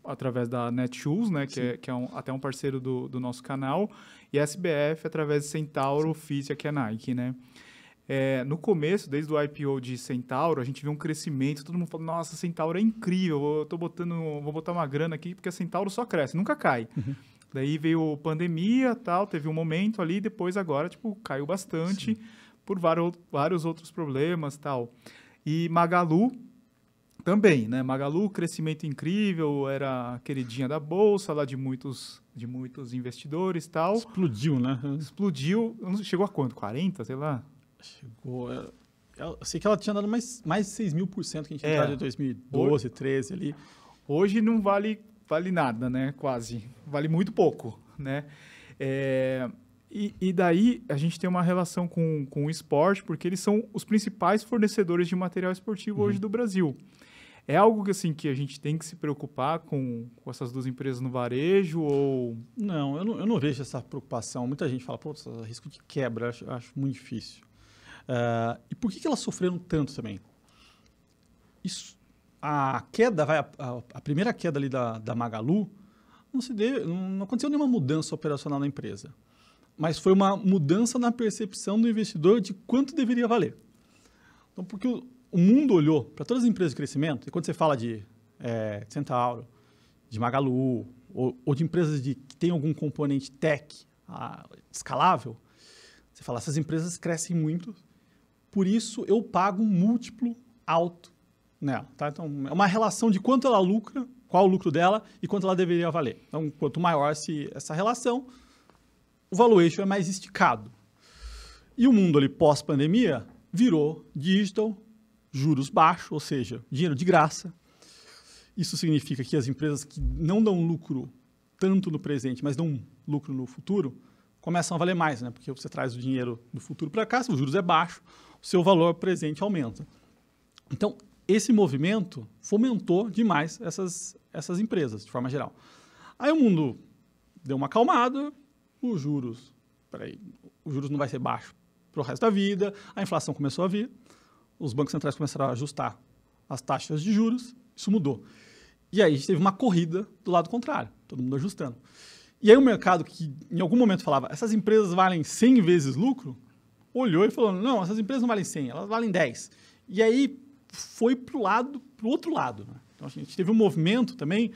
através da Netshoes, né, que é até um parceiro do nosso canal, e SBF através de Centauro, Fisia, que é Nike, né? No começo, desde o IPO de Centauro, a gente viu um crescimento, todo mundo falou, nossa, Centauro é incrível, vou botar uma grana aqui, porque a Centauro só cresce, nunca cai. Daí veio pandemia, tal, teve um momento ali, depois agora, caiu bastante por vários outros problemas, tal. E Magalu também, né? Magalu, crescimento incrível, era a queridinha da bolsa, lá de muitos investidores, tal. Explodiu, né? Explodiu, chegou a quanto? 40, sei lá? Chegou, eu sei que ela tinha dado mais de 6.000% que a gente entrou em 2012, 2013 ali. Hoje não vale nada, né? Quase. Vale muito pouco, né? E daí a gente tem uma relação com o esporte, porque eles são os principais fornecedores de material esportivo hoje do Brasil. É algo que, assim, que a gente tem que se preocupar com essas duas empresas no varejo ou... Não, eu não vejo essa preocupação. Muita gente fala, risco de quebra, acho muito difícil. E por que elas sofreram tanto também? A queda, a primeira queda ali da Magalu, não aconteceu nenhuma mudança operacional na empresa. Mas foi uma mudança na percepção do investidor de quanto deveria valer. Então, porque o mundo olhou para todas as empresas de crescimento, e quando você fala de Centauro, de Magalu, ou de empresas que têm algum componente tech escalável, você fala, essas empresas crescem muito, por isso eu pago um múltiplo alto nela. Tá? Então, é uma relação de quanto ela lucra, qual o lucro dela e quanto ela deveria valer. Então, quanto maior essa relação, o valuation é mais esticado. E o mundo ali pós-pandemia virou digital, juros baixos, ou seja, dinheiro de graça. Isso significa que as empresas que não dão lucro tanto no presente, mas dão lucro no futuro, começam a valer mais, né? Porque você traz o dinheiro do futuro para cá, se os juros é baixo, o seu valor presente aumenta. Então, esse movimento fomentou demais essas empresas, de forma geral. Aí o mundo deu uma acalmada, os juros não vai ser baixo para o resto da vida, a inflação começou a vir, os bancos centrais começaram a ajustar as taxas de juros, isso mudou. E aí a gente teve uma corrida do lado contrário, todo mundo ajustando. E aí o mercado que em algum momento falava, essas empresas valem 100 vezes lucro, olhou e falou, não, essas empresas não valem 100, elas valem 10. E aí foi para o outro lado. Né? Então a gente teve um movimento também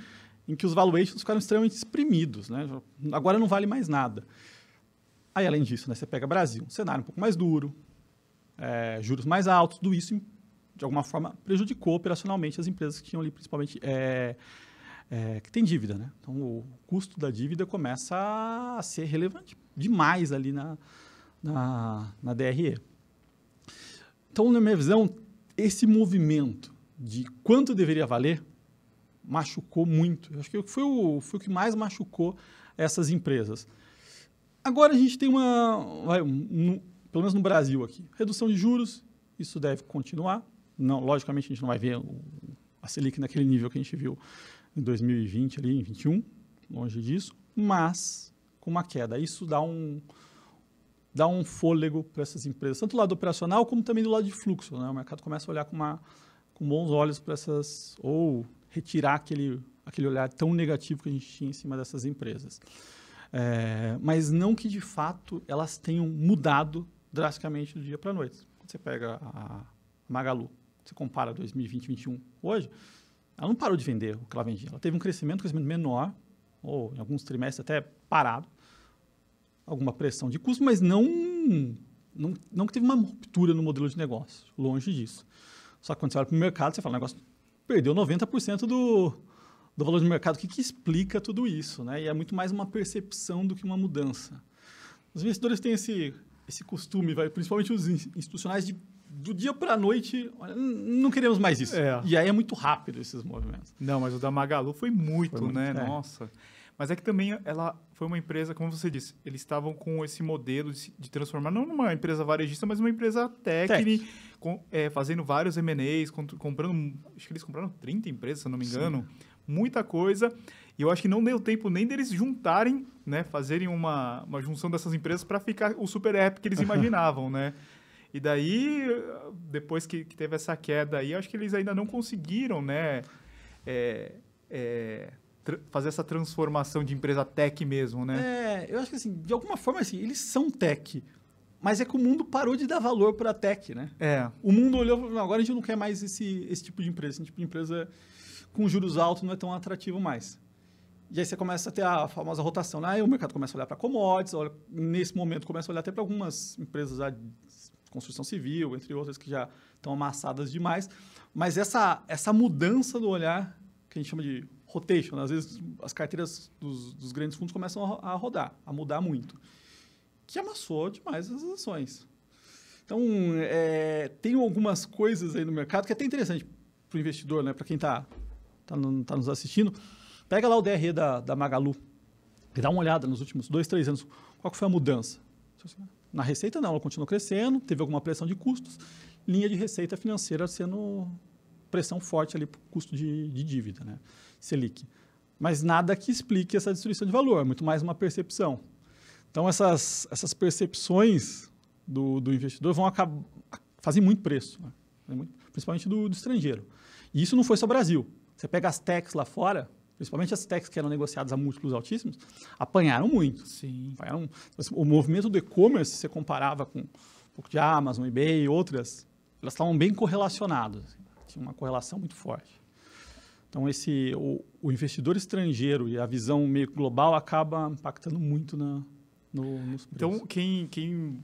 em que os valuations ficaram extremamente exprimidos. Né? Agora não vale mais nada. Aí, além disso, né, você pega Brasil, um cenário um pouco mais duro, juros mais altos, tudo isso, de alguma forma, prejudicou operacionalmente as empresas que tinham ali, principalmente, que têm dívida. Né? Então, o custo da dívida começa a ser relevante demais ali na DRE. Então, na minha visão, esse movimento de quanto deveria valer machucou muito. Eu acho que foi o que mais machucou essas empresas. Agora a gente tem pelo menos no Brasil aqui, redução de juros, isso deve continuar. Não, logicamente a gente não vai ver a Selic naquele nível que a gente viu em 2020, ali, em 2021, longe disso, mas com uma queda. Isso dá um fôlego para essas empresas, tanto do lado operacional como também do lado de fluxo. Né? O mercado começa a olhar com bons olhos para essas, ou retirar aquele olhar tão negativo que a gente tinha em cima dessas empresas. Mas não que, de fato, elas tenham mudado drasticamente do dia para a noite. Quando você pega a Magalu, você compara 2020 e 2021 hoje, ela não parou de vender o que ela vendia. Ela teve um crescimento menor, ou em alguns trimestres até parado, alguma pressão de custo, mas não que teve uma ruptura no modelo de negócio, longe disso. Só que quando você olha para o mercado, você fala, o negócio perdeu 90% do do valor de mercado, o que explica tudo isso, né? E é muito mais uma percepção do que uma mudança. Os investidores têm esse costume, principalmente os institucionais, do dia para a noite, olha, não queremos mais isso. E aí é muito rápido esses movimentos. Não, mas o da Magalu foi muito, né? Nossa. Mas é que também ela foi uma empresa, como você disse, eles estavam com esse modelo de transformar, não numa empresa varejista, mas uma empresa tech. Fazendo vários M&As, comprando, acho que eles compraram 30 empresas, se eu não me engano. Sim. Muita coisa. E eu acho que não deu tempo nem deles juntarem, né? Fazerem uma junção dessas empresas para ficar o super app que eles imaginavam, né? E daí, depois que teve essa queda aí, acho que eles ainda não conseguiram, né? Fazer essa transformação de empresa tech mesmo, né? Eu acho que assim, de alguma forma, assim, eles são tech, mas é que o mundo parou de dar valor para a tech, né? O mundo olhou e falou, agora a gente não quer mais esse tipo de empresa. Esse tipo de empresa com juros altos não é tão atrativo mais. E aí você começa a ter a famosa rotação, né? Aí o mercado começa a olhar para commodities, nesse momento começa a olhar até para algumas empresas de construção civil, entre outras que já estão amassadas demais. Mas essa mudança do olhar, que a gente chama de rotation, às vezes as carteiras dos grandes fundos começam a rodar, a mudar muito, que amassou demais as ações. Então, tem algumas coisas aí no mercado que é até interessante para o investidor, né? Para quem está nos assistindo. Pega lá o DRE da Magalu e dá uma olhada nos últimos 2, 3 anos. Qual que foi a mudança? Na receita, não, ela continuou crescendo, teve alguma pressão de custos, linha de receita financeira sendo pressão forte ali para o custo de dívida, né? Selic. Mas nada que explique essa destruição de valor, muito mais uma percepção. Então, essas percepções do investidor fazem muito preço, né? Principalmente do estrangeiro. E isso não foi só Brasil. Você pega as techs lá fora, principalmente as techs que eram negociadas a múltiplos altíssimos, apanharam muito. Sim. O movimento do e-commerce, se você comparava com um pouco de Amazon, eBay e outras, elas estavam bem correlacionadas. Assim, tinha uma correlação muito forte. Então, o investidor estrangeiro e a visão meio global acaba impactando muito nos preços. Então, quem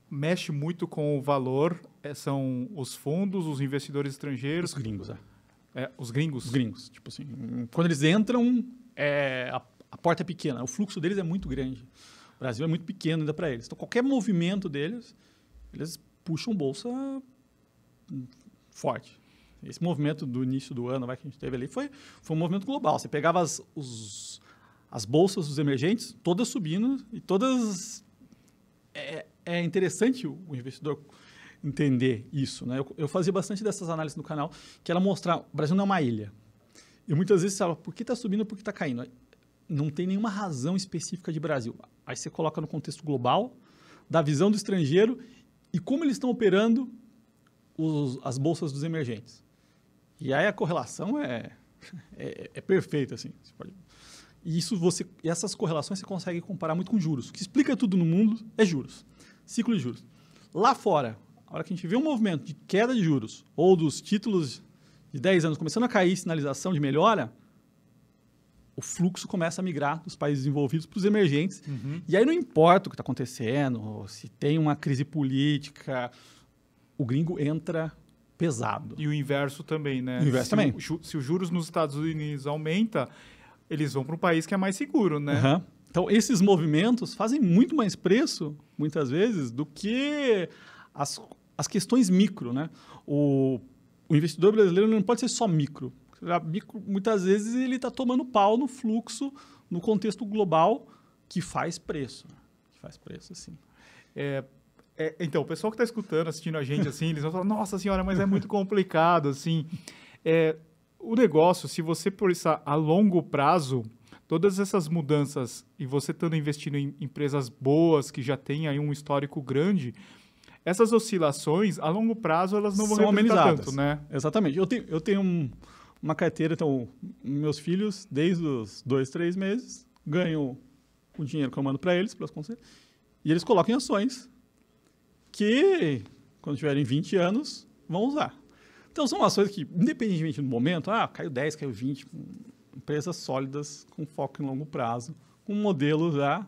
mexe muito com o valor são os fundos, os investidores estrangeiros. Os gringos, os gringos? Os gringos. Tipo assim, quando eles entram, a porta é pequena, o fluxo deles é muito grande. O Brasil é muito pequeno ainda para eles. Então, qualquer movimento deles, eles puxam bolsa forte. Esse movimento do início do ano que a gente teve ali foi um movimento global. Você pegava as bolsas dos emergentes, todas subindo e todas... É interessante o investidor entender isso, né? Eu fazia bastante dessas análises no canal, que era mostrar, o Brasil não é uma ilha. E muitas vezes você fala, por que está subindo, por que está caindo? Não tem nenhuma razão específica de Brasil. Aí você coloca no contexto global, da visão do estrangeiro e como eles estão operando as bolsas dos emergentes. E aí a correlação é perfeita, assim. E essas correlações você consegue comparar muito com juros. O que explica tudo no mundo é juros. Ciclo de juros. Lá fora, a hora que a gente vê um movimento de queda de juros ou dos títulos de 10 anos começando a cair, sinalização de melhora, o fluxo começa a migrar dos países desenvolvidos para os emergentes. Uhum. E aí não importa o que está acontecendo, se tem uma crise política, o gringo entra pesado. E o inverso também, né? O inverso também. Se os juros nos Estados Unidos aumenta, eles vão para um país que é mais seguro, né? Uhum. Então, esses movimentos fazem muito mais preço, muitas vezes, do que as questões micro, né? O investidor brasileiro não pode ser só micro. Muitas vezes ele está tomando pau no fluxo, no contexto global, que faz preço. Que faz preço, assim. Então, o pessoal que está escutando, assistindo a gente, assim, eles vão falar, nossa senhora, mas é muito complicado, assim. O negócio, se você pensar a longo prazo, todas essas mudanças e você estando investindo em empresas boas, que já têm aí um histórico grande, essas oscilações, a longo prazo, elas não vão representar tanto, né? Exatamente. Eu tenho uma carteira, então, meus filhos, desde os 2, 3 meses, ganham o dinheiro que eu mando para eles, pelas conselhos, e eles colocam em ações que, quando tiverem 20 anos, vão usar. Então, são ações que, independentemente do momento, caiu 10, caiu 20, empresas sólidas, com foco em longo prazo, com modelos já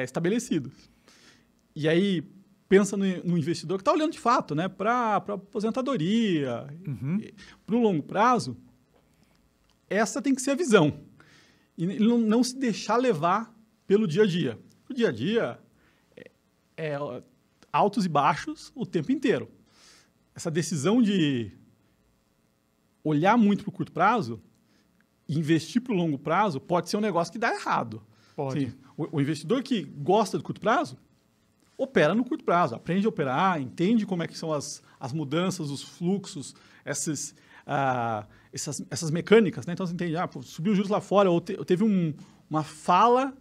estabelecidos. E aí, pensa no investidor que está olhando de fato, né, para aposentadoria, para o longo prazo, essa tem que ser a visão. E não se deixar levar pelo dia a dia. O dia a dia é altos e baixos o tempo inteiro. Essa decisão de olhar muito para o curto prazo e investir para o longo prazo pode ser um negócio que dá errado. Pode. Sim, o investidor que gosta do curto prazo opera no curto prazo, aprende a operar, entende como é que são as mudanças, os fluxos, essas mecânicas, né? Então você entende, subiu os juros lá fora, ou teve uma fala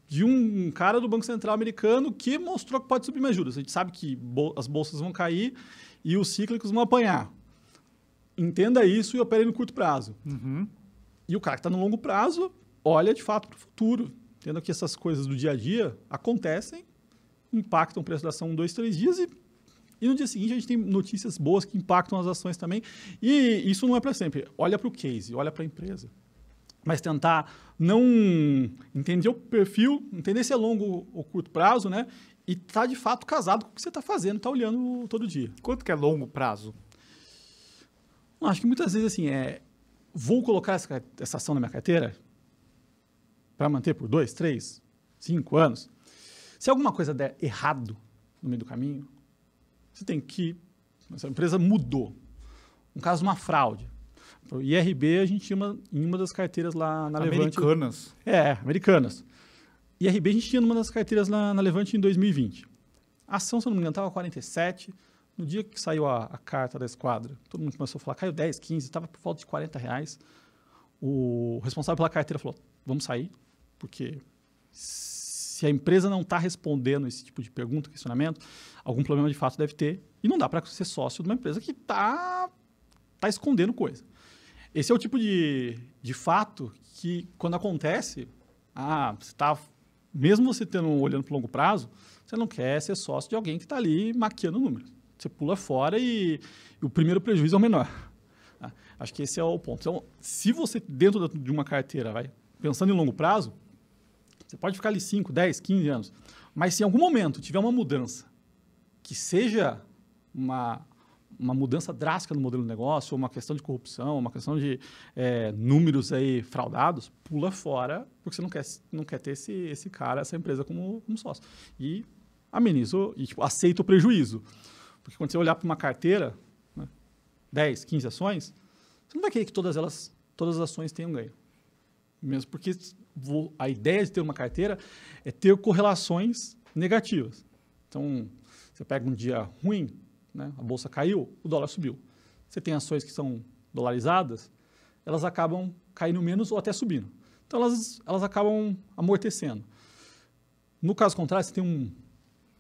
de um cara do Banco Central americano que mostrou que pode subir mais juros. A gente sabe que as bolsas vão cair e os cíclicos vão apanhar. Entenda isso e opere no curto prazo. Uhum. E o cara que está no longo prazo olha de fato para o futuro. Entenda que essas coisas do dia a dia acontecem, impactam o preço da ação 2, 3 dias e no dia seguinte a gente tem notícias boas que impactam as ações também. E isso não é para sempre. Olha para o case, olha para a empresa. Mas tentar não entender o perfil, entender se é longo ou curto prazo, né? E tá de fato casado com o que você está fazendo, está olhando todo dia. Quanto que é longo prazo? Acho que muitas vezes assim, vou colocar essa ação na minha carteira para manter por 2, 3, 5 anos. Se alguma coisa der errado no meio do caminho, você tem que... Essa empresa mudou. Um caso de uma fraude. O IRB a gente tinha em uma das carteiras lá na Levante. Americanas. Americanas. IRB a gente tinha numa das carteiras lá na Levante em 2020. A ação, se eu não me engano, estava 47. No dia que saiu a carta da esquadra, todo mundo começou a falar, caiu 10, 15, estava por volta de R$40. O responsável pela carteira falou, vamos sair, porque se a empresa não está respondendo esse tipo de pergunta, questionamento, algum problema de fato deve ter. E não dá para ser sócio de uma empresa que está escondendo coisa. Esse é o tipo de fato que, quando acontece, mesmo você olhando para o longo prazo, você não quer ser sócio de alguém que está ali maquiando números. Você pula fora e o primeiro prejuízo é o menor. Acho que esse é o ponto. Então, se você, dentro de uma carteira, pensando em longo prazo, você pode ficar ali 5, 10, 15 anos. Mas se em algum momento tiver uma mudança, que seja uma mudança drástica no modelo de negócio, ou uma questão de corrupção, uma questão de números aí fraudados, pula fora, porque você não quer ter esse cara, essa empresa como sócio. E ameniza, e aceita o prejuízo. Porque quando você olhar para uma carteira, 10, 15 ações, você não vai querer que todas as ações tenham ganho. Mesmo porque a ideia de ter uma carteira é ter correlações negativas. Então, você pega um dia ruim, né, a bolsa caiu, o dólar subiu. Você tem ações que são dolarizadas, elas acabam caindo menos ou até subindo. Então, elas acabam amortecendo. No caso contrário, você tem um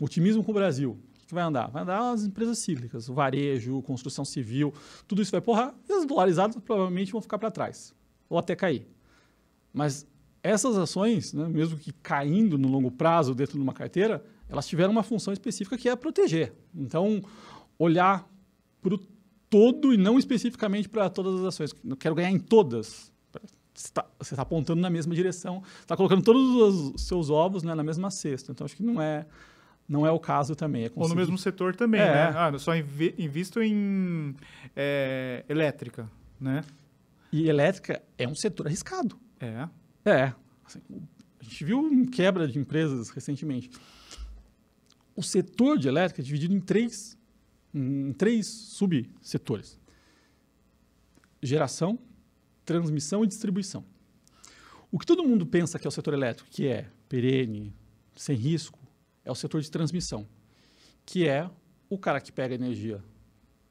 otimismo com o Brasil. O que vai andar? Vai andar as empresas cíclicas, o varejo, construção civil, tudo isso vai porrar, e as dolarizadas provavelmente vão ficar para trás, ou até cair. Mas essas ações, né, mesmo que caindo no longo prazo dentro de uma carteira, elas tiveram uma função específica que é proteger. Então, olhar para o todo e não especificamente para todas as ações. Eu quero ganhar em todas. Você está apontando na mesma direção, está colocando todos os seus ovos, né, na mesma cesta. Então, acho que não é o caso também. Ou no mesmo setor também, né? Eu só invisto em elétrica, né? E elétrica é um setor arriscado. Assim, a gente viu uma quebra de empresas recentemente. O setor de elétrica é dividido em três subsetores. Geração, transmissão e distribuição. O que todo mundo pensa que é o setor elétrico, que é perene, sem risco, é o setor de transmissão, que é o cara que pega a energia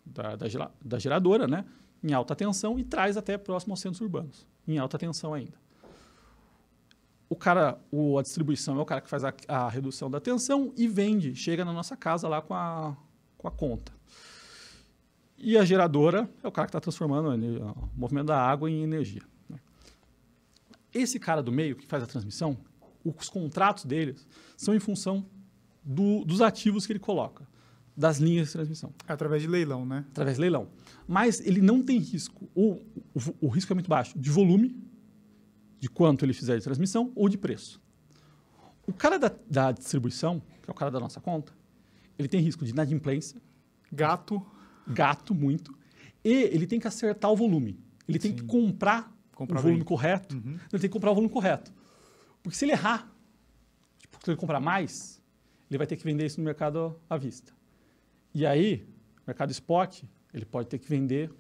da geradora, né, em alta tensão e traz até próximo aos centros urbanos, em alta tensão ainda. A distribuição é o cara que faz a redução da tensão e vende, chega na nossa casa lá com a conta. E a geradora é o cara que está transformando o movimento da água em energia. Né? Esse cara do meio que faz a transmissão, os contratos deles são em função dos ativos que ele coloca, das linhas de transmissão. Através de leilão, né? Através de leilão. Mas ele não tem risco, ou o risco é muito baixo, de volume, de quanto ele fizer de transmissão, ou de preço. O cara da distribuição, que é o cara da nossa conta, ele tem risco de inadimplência. Gato muito. E ele tem que acertar o volume. Ele tem que comprar comprar o volume bem. correto, ele tem que comprar o volume correto. Porque se ele errar, tipo, se ele comprar mais, ele vai ter que vender isso no mercado à vista. E aí, no mercado spot, ele pode ter que vender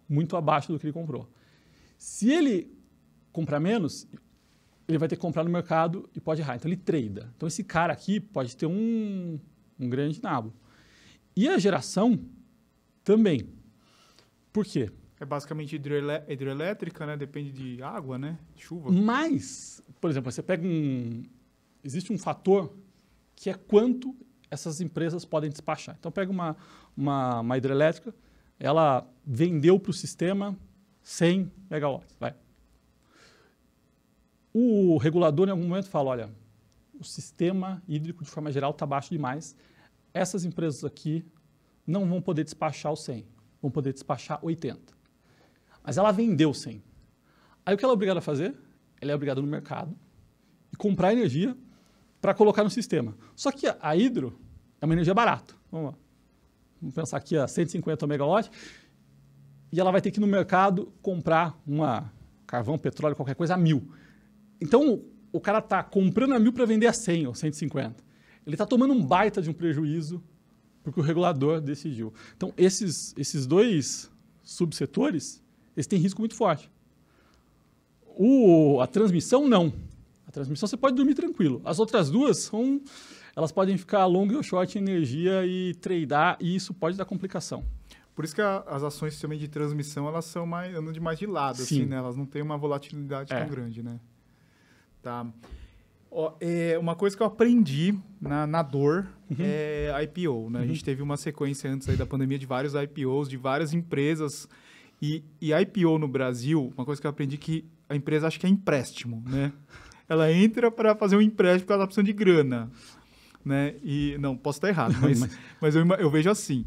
muito abaixo do que ele comprou. Se ele comprar menos, ele vai ter que comprar no mercado e pode errar. Então, ele trada. Então, esse cara aqui pode ter um grande nabo. E a geração também. Por quê? É basicamente hidrelétrica, né? Depende de água, né? Chuva. Mas, por exemplo, você pega existe um fator que é quanto essas empresas podem despachar. Então, pega uma hidrelétrica, ela vendeu para o sistema 100 megawatts. Vai. O regulador, em algum momento, fala, olha, o sistema hídrico, de forma geral, está baixo demais. Essas empresas aqui não vão poder despachar os 100, vão poder despachar 80. Mas ela vendeu 100. Aí o que ela é obrigada a fazer? Ela é obrigada no mercado e comprar energia para colocar no sistema. Só que a hidro é uma energia barata. Vamos lá. Vamos pensar aqui a 150 megawatts. E ela vai ter que ir no mercado comprar carvão, petróleo, qualquer coisa a 1.000. Então, o cara está comprando a 1.000 para vender a 100 ou 150. Ele está tomando um baita de um prejuízo porque o regulador decidiu. Então, esses dois subsetores, eles têm risco muito forte. A transmissão, não. A transmissão você pode dormir tranquilo. As outras duas, elas podem ficar long ou short em energia e tradar, e isso pode dar complicação. Por isso que as ações também de transmissão, elas são andam mais de lado, assim, né? Elas não têm uma volatilidade tão grande, né? Tá. Uma coisa que eu aprendi na dor é IPO, né? A gente teve uma sequência antes aí da pandemia de vários IPOs, de várias empresas. E IPO no Brasil, uma coisa que eu aprendi que a empresa acha que é empréstimo, né? Ela entra para fazer um empréstimo porque ela está precisando de grana, né? E, não, posso estar errado, mas eu vejo assim.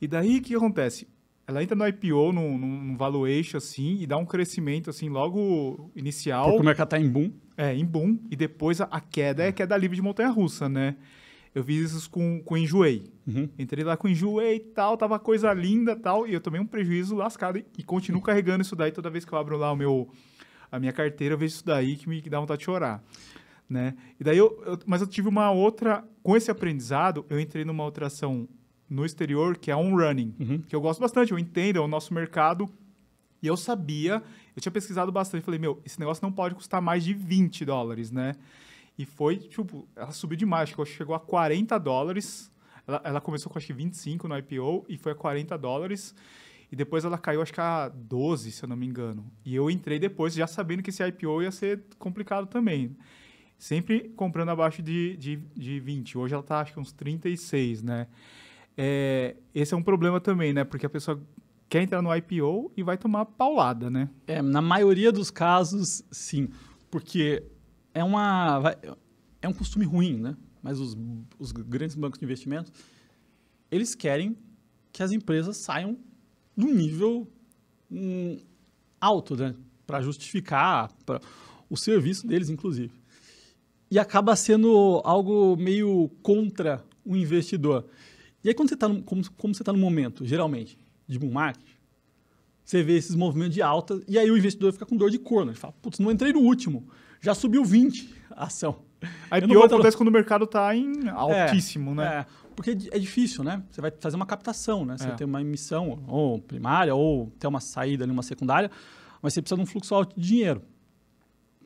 E daí, o que acontece? Ela entra no IPO, num valuation, assim, e dá um crescimento, assim, logo inicial. Porque o mercado está em boom. Em boom. E depois a queda é queda livre de montanha-russa, né? Eu fiz isso com o Enjoei. Entrei lá com o Enjoei e tal, tava coisa linda e tal, e eu tomei um prejuízo lascado e continuo carregando isso daí toda vez que eu abro lá a minha carteira, eu vejo isso daí que me dá vontade de chorar, né? E daí mas eu tive uma outra, com esse aprendizado, eu entrei numa outra ação no exterior, que é on-running, que eu gosto bastante, eu entendo, é o nosso mercado, e eu tinha pesquisado bastante, falei, esse negócio não pode custar mais de $20, né? E foi, tipo, ela subiu demais, acho que chegou a $40, ela começou com acho que 25 no IPO, e foi a $40, e depois ela caiu acho que a 12, se eu não me engano. E eu entrei depois, já sabendo que esse IPO ia ser complicado também. Sempre comprando abaixo de 20, hoje ela tá acho que uns 36, né? Esse é um problema também, né? Porque a pessoa quer entrar no IPO e vai tomar paulada, né? Na maioria dos casos, sim. Porque é um costume ruim, né? Mas os grandes bancos de investimento, eles querem que as empresas saiam de um nível alto, né? Para justificar o serviço deles, inclusive. E acaba sendo algo meio contra o investidor. E aí, quando você está como você está no momento, geralmente, de bull market, você vê esses movimentos de alta, e aí o investidor fica com dor de corno. Ele fala, putz, não entrei no último, já subiu 20 a ação. A IPO acontece quando o mercado está em altíssimo, né? Porque é difícil, né? Você vai fazer uma captação, né? Você tem uma emissão, ou primária, ou ter uma saída ali, uma secundária, mas você precisa de um fluxo alto de dinheiro.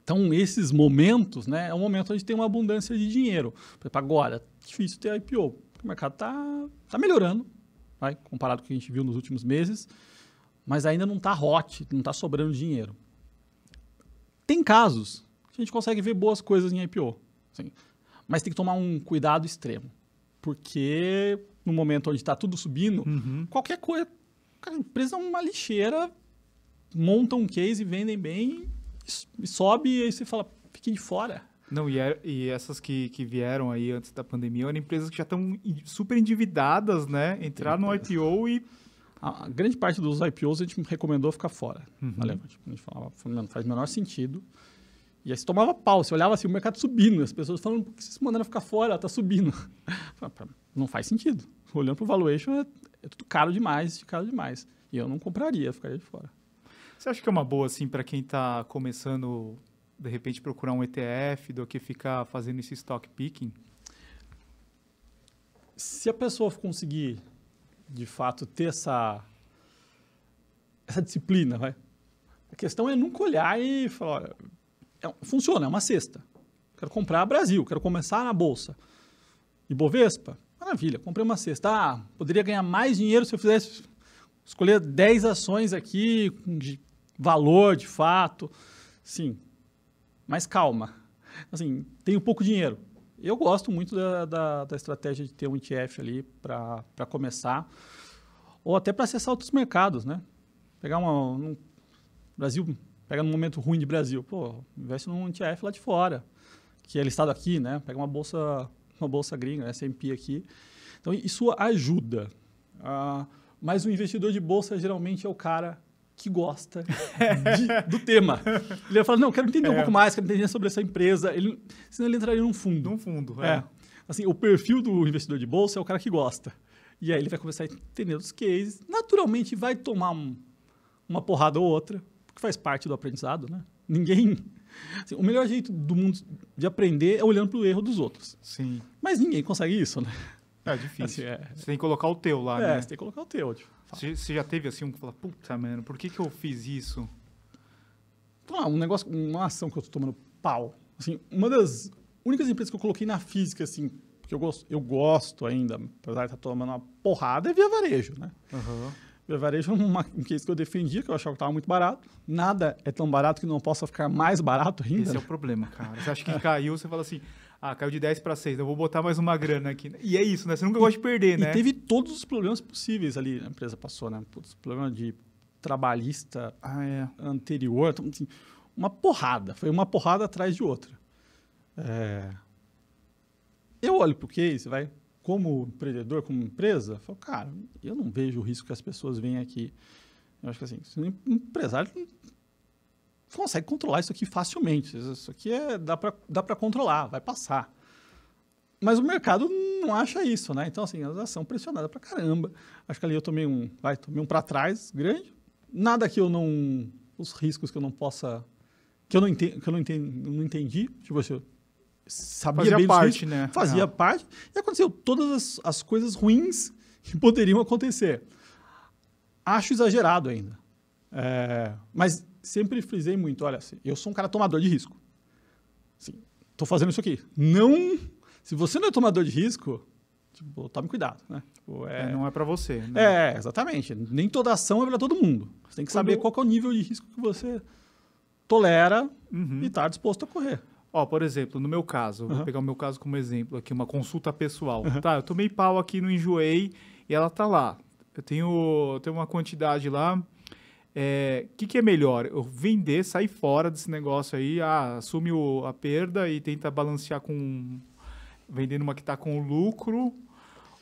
Então, esses momentos, né, é um momento onde tem uma abundância de dinheiro. Por exemplo, agora, é difícil ter IPO. O mercado está melhorando, vai, comparado com o que a gente viu nos últimos meses, mas ainda não está hot, não está sobrando dinheiro. Tem casos que a gente consegue ver boas coisas em IPO, assim, mas tem que tomar um cuidado extremo, porque no momento onde está tudo subindo, qualquer coisa, a empresa é uma lixeira, monta um case, vendem bem, e sobe, e aí você fala, fique de fora. Não, e essas que vieram aí antes da pandemia eram empresas que já estão super endividadas, né? Entraram no IPO e... A grande parte dos IPOs a gente recomendou ficar fora. A gente falava, não faz o menor sentido. E aí você tomava pau, você olhava assim, o mercado subindo, as pessoas falando, por que vocês mandaram ficar fora? Está subindo. Não faz sentido. Olhando para o valuation, é tudo caro demais, E eu não compraria, ficaria de fora. Você acha que é uma boa, assim, para quem está começando, de repente, procurar um ETF do que ficar fazendo esse stock picking? Se a pessoa conseguir, de fato, ter essa disciplina, vai. A questão é nunca olhar e falar, olha, funciona, é uma cesta. Quero comprar Brasil, quero começar na Bolsa. Ibovespa, maravilha, comprei uma cesta. Ah, poderia ganhar mais dinheiro se eu fizesse, escolher 10 ações aqui, de valor, de fato. Sim, mas calma. Assim, tenho pouco dinheiro. Eu gosto muito da estratégia de ter um ETF ali para começar, ou até para acessar outros mercados, né? Pegar Brasil, pega num momento ruim de Brasil, pô, investe num ETF lá de fora, que é listado aqui, né? Pega uma bolsa gringa, S&P aqui. Então, isso ajuda. Mas o investidor de bolsa geralmente é o cara que gosta do tema. Ele vai falar, não, quero entender um pouco mais, quero entender sobre essa empresa. Senão ele entraria num fundo. Num fundo, Assim, o perfil do investidor de bolsa é o cara que gosta. E aí ele vai começar a entender os cases. Naturalmente vai tomar uma porrada ou outra, porque faz parte do aprendizado, né? Ninguém... Assim, o melhor jeito do mundo de aprender é olhando para o erro dos outros. Sim. Mas ninguém consegue isso, né? É difícil. Assim, você tem que colocar o teu lá, né? Você tem que colocar o teu. Tipo, você já teve assim um que fala, puta, mano, por que eu fiz isso? Uma ação que eu tô tomando pau. Assim, uma das únicas empresas que eu coloquei na física, assim, porque eu gosto ainda, apesar de estar tomando uma porrada, é Via Varejo, né? Uhum. Via Varejo é um case que eu defendia, que eu achava que estava muito barato. Nada é tão barato que não possa ficar mais barato ainda. Esse é o problema, cara. Você acha que caiu, você fala assim, caiu de 10 para 6, eu vou botar mais uma grana aqui. E é isso, né? Você nunca gosta de perder, né? E teve todos os problemas possíveis ali, a empresa passou, né? Problema de trabalhista anterior, então, assim, uma porrada. Foi uma porrada atrás de outra. Eu olho para o case, como empreendedor, como empresa, falo, cara, eu não vejo o risco que as pessoas veem aqui. Eu acho que assim, um empresário consegue controlar isso aqui facilmente. Isso aqui dá para controlar, vai passar. Mas o mercado não acha isso, né? Então, assim, as ações são pressionadas para caramba. Acho que ali eu tomei um para trás grande. Nada que eu não... Os riscos que eu não possa... Que eu não entendi. Tipo assim, sabia fazia bem parte, né? Fazia parte. E aconteceu todas as coisas ruins que poderiam acontecer. Acho exagerado ainda. Mas sempre frisei muito, olha, assim, eu sou um cara tomador de risco. Estou fazendo isso aqui. Não... Se você não é tomador de risco, tipo, tome cuidado, né? Tipo, não é para você, né? Exatamente. Nem toda ação é para todo mundo. Você tem que saber qual que é o nível de risco que você tolera e está disposto a correr. Por exemplo, no meu caso, vou pegar o meu caso como exemplo aqui, uma consulta pessoal. Tá, eu tomei pau aqui no Enjoei e ela tá lá. Eu tenho uma quantidade lá. Que é melhor? Eu vender, sair fora desse negócio aí, assume a perda e tenta balancear com... vendendo uma que está com lucro,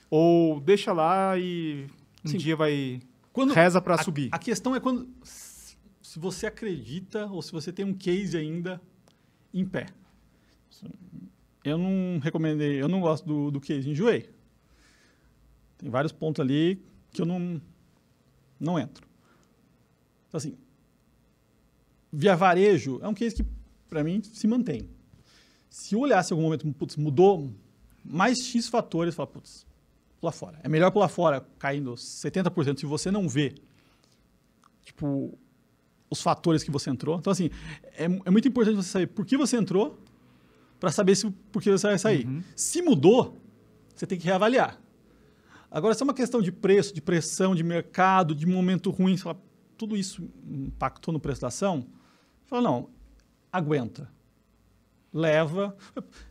ou deixa lá e um dia reza para subir. A questão é se você acredita ou se você tem um case ainda em pé. Eu não gosto do case Enjoei. Tem vários pontos ali que eu não entro. Então, assim, Via Varejo é um case que, para mim, se mantém. Se eu olhasse em algum momento, mudou mais X fatores, fala, pular fora. É melhor pular fora caindo 70% se você não vê, tipo, os fatores que você entrou. Então, assim, é muito importante você saber por que você entrou para saber por que você vai sair. Se mudou, você tem que reavaliar. Agora, se é uma questão de preço, de pressão, de mercado, de momento ruim, você fala, tudo isso impactou no preço da ação, fala, não, aguenta. Leva.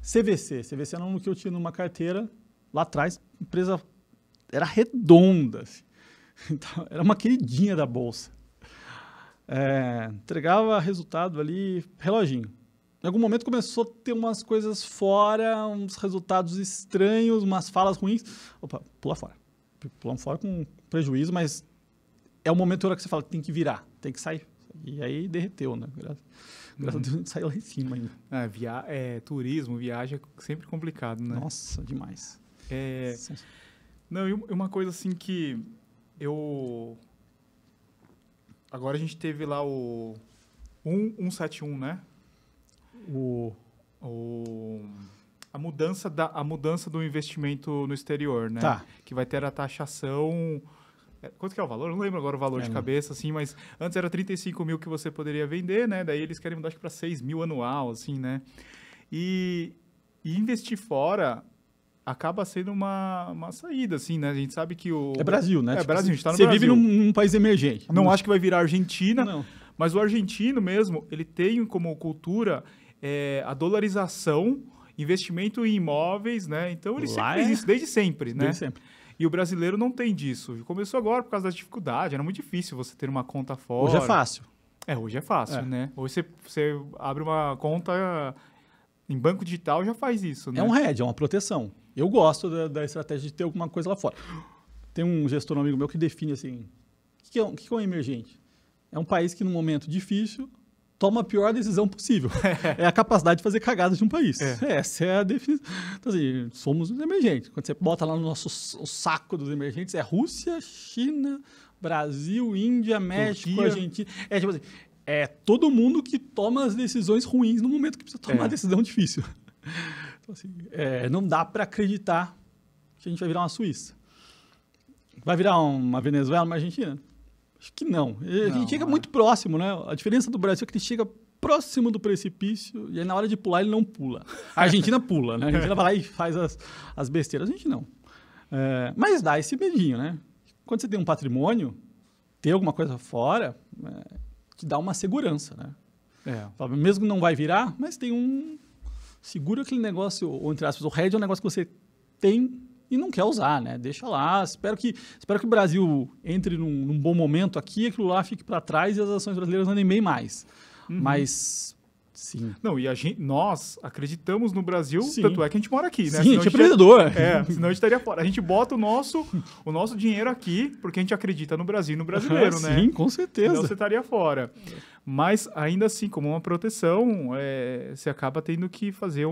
CVC era um que eu tinha numa carteira lá atrás, a empresa era redonda. Assim. Então, era uma queridinha da bolsa. Entregava resultado ali, reloginho. Em algum momento começou a ter umas coisas fora, uns resultados estranhos, umas falas ruins. Opa, pula fora. Pulamos fora com prejuízo, mas é o momento que você fala, tem que virar, tem que sair. E aí derreteu, né? Graças a Deus a gente saiu lá em cima ainda. Turismo, viagem é sempre complicado, né? Nossa, demais. Não, e uma coisa assim que eu Agora a gente teve lá o 171, né? A mudança do investimento no exterior, né? Tá. Que vai ter a taxação... Quanto que é o valor? Eu não lembro agora o valor de cabeça, assim, mas antes era 35 mil que você poderia vender, né? Daí eles querem mudar, acho que para 6 mil anual, assim, né? E investir fora acaba sendo uma saída, assim, né? A gente sabe que o... É Brasil, né? É Brasil, a gente tá no Você Brasil. vive num país emergente. Não acho que vai virar Argentina, Não. mas o argentino mesmo, ele tem como cultura a dolarização, investimento em imóveis, né? Então ele sempre fez isso, desde sempre, né? Desde sempre. E o brasileiro não tem disso. Começou agora por causa da dificuldade, era muito difícil você ter uma conta fora. Hoje é fácil. Hoje é fácil, né? Hoje você abre uma conta em banco digital e já faz isso, né? É um hedge, é uma proteção. Eu gosto da estratégia de ter alguma coisa lá fora. Tem um gestor amigo meu que define assim, o que é um emergente? É um país que, num momento difícil, toma a pior decisão possível. É a capacidade de fazer cagadas de um país. Essa é a definição. Então, assim, somos os emergentes. Quando você bota lá no nosso saco dos emergentes, é Rússia, China, Brasil, Índia, México, Turquia. Argentina. Tipo assim, é todo mundo que toma as decisões ruins no momento que precisa tomar a decisão difícil. Então, assim, não dá para acreditar que a gente vai virar uma Suíça. Vai virar uma Venezuela, uma Argentina? Acho que não. A gente chega muito próximo, né? A diferença do Brasil é que ele chega próximo do precipício e aí na hora de pular ele não pula. A Argentina pula, né? A Argentina vai lá e faz as besteiras. A gente não. Mas dá esse medinho, né? Quando você tem um patrimônio, ter alguma coisa fora, te dá uma segurança, né? Mesmo que não vai virar, mas tem um... Segura aquele negócio, ou entre aspas, o hedge é um negócio que você tem e não quer usar, né? Deixa lá. Espero que o Brasil entre num bom momento aqui, aquilo lá fique para trás e as ações brasileiras andem bem mais. Mas, sim. Não, e nós acreditamos no Brasil, Sim. tanto é que a gente mora aqui, né? Sim, a gente é empreendedor. Senão a gente estaria fora. A gente bota o nosso dinheiro aqui porque a gente acredita no Brasil e no brasileiro, né? Sim, com certeza. Senão você estaria fora. Mas, ainda assim, como uma proteção, você acaba tendo que fazer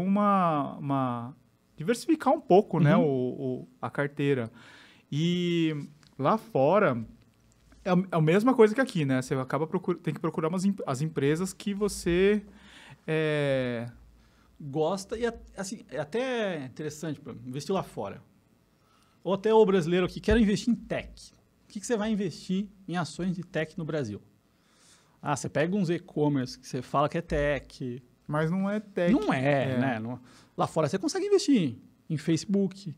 diversificar um pouco, né, a carteira. E lá fora é a mesma coisa que aqui, né? Você acaba tem que procurar as empresas que você gosta e assim, é até interessante para investir lá fora. Ou até o brasileiro que quer investir em tech. O que você vai investir em ações de tech no Brasil? Você pega uns e-commerce que você fala que é tech. Mas não é tech. Não né? Lá fora você consegue investir em Facebook.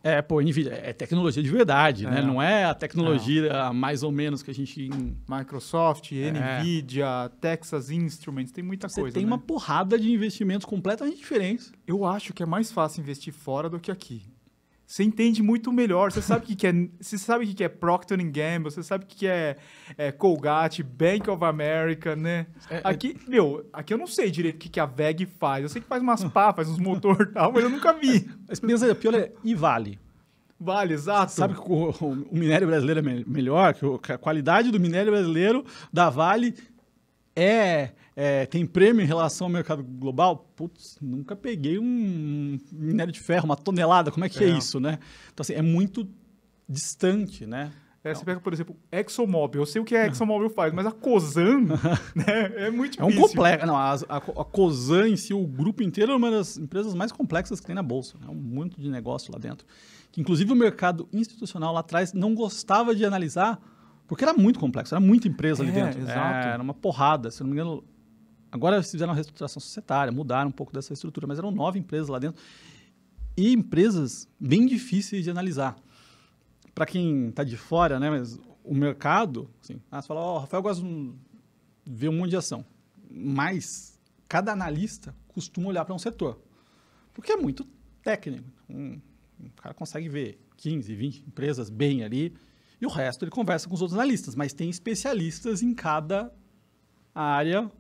Apple, Nvidia. É tecnologia de verdade, né? Não é a tecnologia mais ou menos que a gente... Microsoft, Nvidia, Texas Instruments, tem muita coisa, Você tem uma porrada de investimentos completamente diferentes. Eu acho que é mais fácil investir fora do que aqui. Você entende muito melhor. Você sabe o que é Procter & Gamble, você sabe o que é Colgate, Bank of America, né? Aqui eu não sei direito o que a VEG faz. Eu sei que faz umas pá, faz uns motor e tal, mas eu nunca vi. Mas pensa, pior e Vale. Vale, exato. Sabe que o minério brasileiro é melhor, que a qualidade do minério brasileiro da Vale tem prêmio em relação ao mercado global? Putz, nunca peguei um minério de ferro, uma tonelada, como é que é isso, né? Então, assim, é muito distante, né? Você pega, por exemplo, ExxonMobil. Eu sei o que a ExxonMobil faz, mas a Cosan, né, é muito difícil. É um complexo. Não, a Cosan em si, o grupo inteiro, é uma das empresas mais complexas que tem na Bolsa. É um monte de negócio lá dentro. Que, inclusive, o mercado institucional lá atrás não gostava de analisar, porque era muito complexo, era muita empresa ali dentro. Exato. Era uma porrada, se não me engano. Agora eles fizeram uma reestruturação societária, mudaram um pouco dessa estrutura, mas eram 9 empresas lá dentro. E empresas bem difíceis de analisar. Para quem está de fora, né, mas o mercado, assim, você fala, Rafael gosta de ver um monte de ação. Mas cada analista costuma olhar para um setor. Porque é muito técnico. Um cara consegue ver 15, 20 empresas bem ali, e o resto ele conversa com os outros analistas, mas tem especialistas em cada área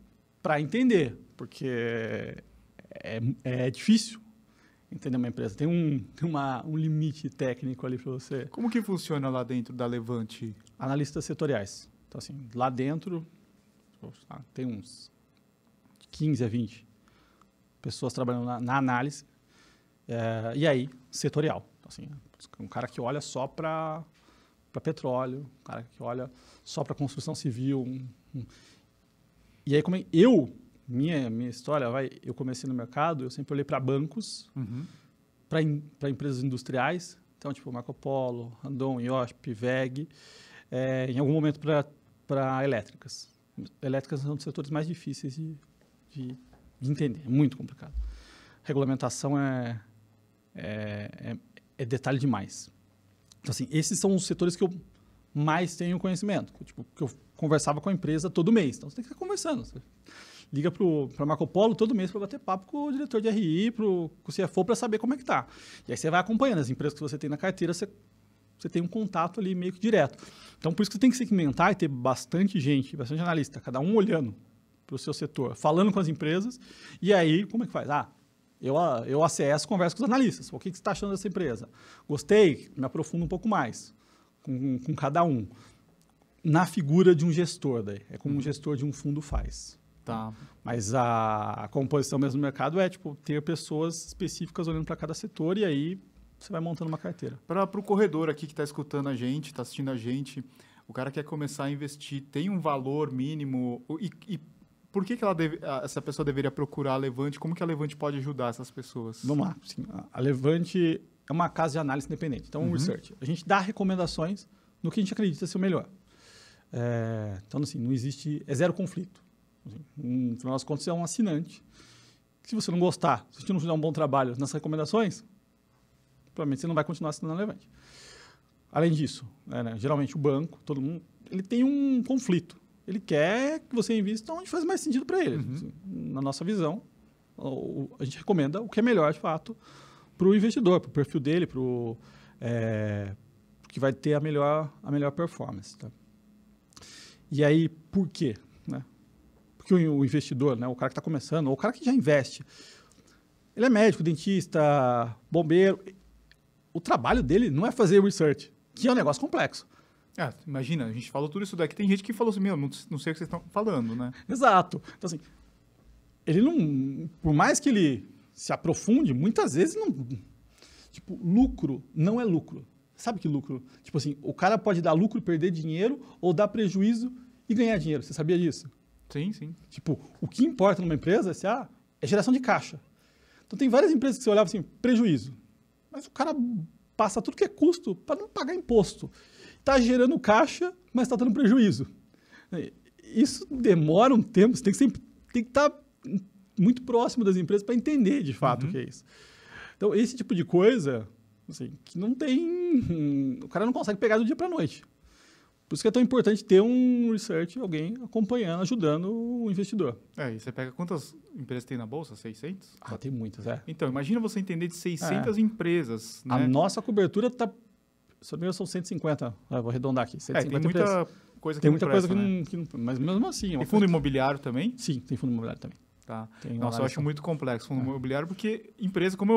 para entender, porque é difícil entender uma empresa. Tem um limite técnico ali para você. Como que funciona lá dentro da Levante? Analistas setoriais. Então, assim, lá dentro tem uns 15 a 20 pessoas trabalhando na análise, e aí, setorial. Então, assim, um cara que olha só para para petróleo, um cara que olha só para construção civil. E aí, minha história, eu comecei no mercado, eu sempre olhei para bancos, para empresas industriais, então, tipo, Marco Polo, Randon, IOSP, WEG, em algum momento para elétricas. Elétricas são um dos setores mais difíceis de entender, é muito complicado. Regulamentação é detalhe demais. Então, assim, esses são os setores que eu mais tenho conhecimento, que eu conversava com a empresa todo mês. Então, você tem que estar conversando. Você liga para Marco Polo todo mês para bater papo com o diretor de RI, com o CFO, para saber como é que está. E aí você vai acompanhando as empresas que você tem na carteira, você tem um contato ali meio que direto. Então, por isso que você tem que segmentar e ter bastante gente, bastante analista, cada um olhando para o seu setor, falando com as empresas. E aí, como é que faz? Eu ACS converso com os analistas. O que você está achando dessa empresa? Gostei? Me aprofundo um pouco mais com cada um. Na figura de um gestor, daí. É como um gestor de um fundo faz. Tá. Mas a composição mesmo do mercado é ter pessoas específicas olhando para cada setor e aí você vai montando uma carteira. Para o corredor aqui que está escutando a gente, está assistindo a gente, o cara quer começar a investir, tem um valor mínimo e por que essa pessoa deveria procurar a Levante? Como que a Levante pode ajudar essas pessoas? Vamos lá. Sim, a Levante é uma casa de análise independente. Então, um research. A gente dá recomendações no que a gente acredita ser o melhor. Então, assim, não existe... É zero conflito. Assim, no final das contas, é um assinante. Se você não gostar, se a gente não fizer um bom trabalho nas recomendações, provavelmente você não vai continuar assinando a Levante. Além disso, geralmente o banco, todo mundo, ele tem um conflito. Ele quer que você invista onde faz mais sentido para ele. Assim, na nossa visão, a gente recomenda o que é melhor, de fato, para o investidor, para o perfil dele, que vai ter a melhor performance. Tá? E aí, por quê? Porque o investidor, o cara que está começando, ou o cara que já investe, ele é médico, dentista, bombeiro. O trabalho dele não é fazer research, que é um negócio complexo. Imagina, a gente falou tudo isso daqui, tem gente que falou assim, não sei o que vocês estão falando, né? Exato. Então, assim, ele não... Por mais que ele se aprofunde, muitas vezes não... Tipo, lucro não é lucro. Sabe que lucro? Tipo assim, o cara pode dar lucro, perder dinheiro, ou dar prejuízo e ganhar dinheiro. Você sabia disso? Sim, sim. Tipo, o que importa numa empresa é geração de caixa. Então, tem várias empresas que você olhava assim, prejuízo. Mas o cara passa tudo que é custo para não pagar imposto. Está gerando caixa, mas está dando prejuízo. Isso demora um tempo, você tem que estar muito próximo das empresas para entender de fato o que é isso. Então, esse tipo de coisa, assim, que não tem... O cara não consegue pegar do dia para a noite. Por isso que é tão importante ter um research, alguém acompanhando, ajudando o investidor. E você pega quantas empresas tem na Bolsa? 600? Tem muitas, Então, imagina você entender de 600 empresas. Né? A nossa cobertura está... Se eu não me engano, são 150. Vou arredondar aqui. 150 tem muita coisa que tem não muita presta, coisa que não... Mas mesmo assim... Tem fundo imobiliário também? Sim, tem fundo imobiliário também. Tá. Nossa, eu acho muito complexo fundo imobiliário, porque empresa, como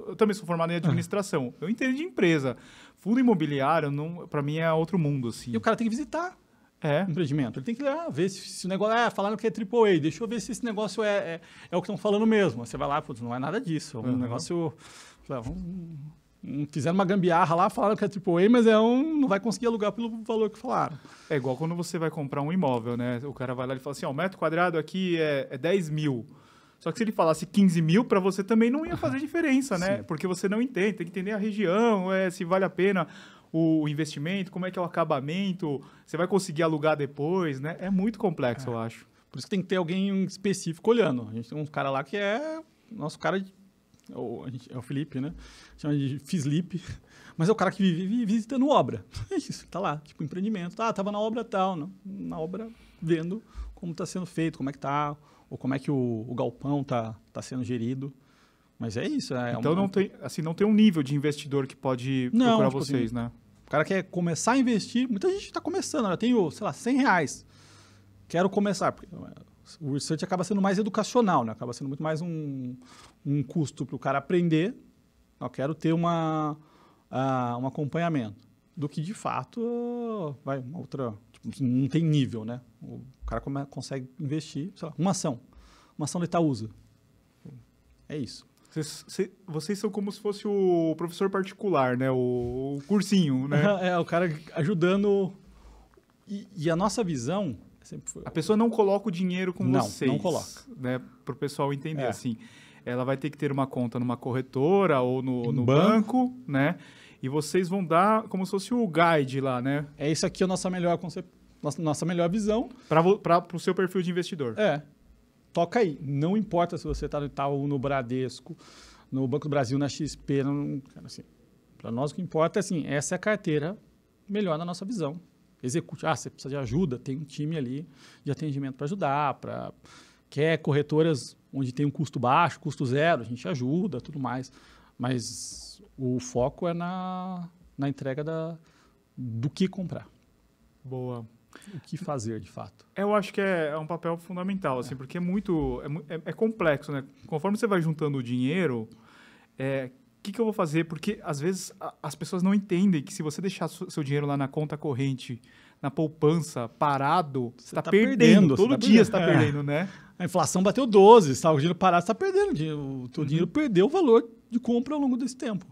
eu também sou formado em administração, eu entendo de empresa. Fundo imobiliário, para mim, é outro mundo, assim. E o cara tem que visitar o empreendimento. Ele tem que ver se o negócio... falaram que é AAA, deixa eu ver se esse negócio é o que estão falando mesmo. Você vai lá, não é nada disso. É um negócio... Fizeram uma gambiarra lá, falaram que é AAA, mas não vai conseguir alugar pelo valor que falaram. É igual quando você vai comprar um imóvel, né? O cara vai lá e fala assim, o metro quadrado aqui é 10 mil. Só que se ele falasse 15 mil, para você também não ia fazer diferença, né? Sim. Porque você não entende, tem que entender a região, se vale a pena o investimento, como é que é o acabamento, você vai conseguir alugar depois, né? É muito complexo, eu acho. Por isso que tem que ter alguém específico olhando. A gente tem um cara lá que é nosso cara é o Felipe, né? Chama de Fislip. Mas é o cara que vive visitando obra. É isso, tá lá, tipo empreendimento. Tava na obra tal, não? Na obra vendo como está sendo feito, como é que tá, ou como é que o galpão tá sendo gerido. Mas é isso. Então não tem um nível de investidor que pode procurar vocês, assim, né? O cara quer começar a investir, muita gente está começando, eu tenho, sei lá, R$100. Quero começar, porque o research acaba sendo mais educacional, né? Acaba sendo muito mais um custo para o cara aprender. Eu quero ter um acompanhamento. Do que, de fato, uma outra... Tipo, não tem nível, né? O cara consegue investir, sei lá, uma ação da Itaúsa. É isso. Vocês são como se fosse o professor particular, né? O cursinho, né? O cara ajudando. E a nossa visão sempre foi... A pessoa não coloca o dinheiro com vocês. Não coloca. Né? Para o pessoal entender, assim. Ela vai ter que ter uma conta numa corretora ou no banco, né? E vocês vão dar como se fosse o guide lá, né? Isso aqui é a nossa melhor visão. Para o seu perfil de investidor. Toca aí. Não importa se você está no Itaú, no Bradesco, no Banco do Brasil, na XP. Assim, para nós o que importa é assim, essa é a carteira melhor na nossa visão. Execute. Você precisa de ajuda, tem um time ali de atendimento para ajudar. Quer corretoras onde tem um custo baixo, custo zero, a gente ajuda, tudo mais. Mas o foco é na entrega do que comprar. Boa. O que fazer, de fato. Eu acho que é um papel fundamental, assim, porque é complexo, né? Conforme você vai juntando o dinheiro, o que eu vou fazer? Porque, às vezes, as pessoas não entendem que se você deixar seu dinheiro lá na conta corrente, na poupança, parado, você está perdendo. Todo dia você está perdendo, né? A inflação bateu 12, o dinheiro parado, você está perdendo. O teu dinheiro perdeu o valor de compra ao longo desse tempo.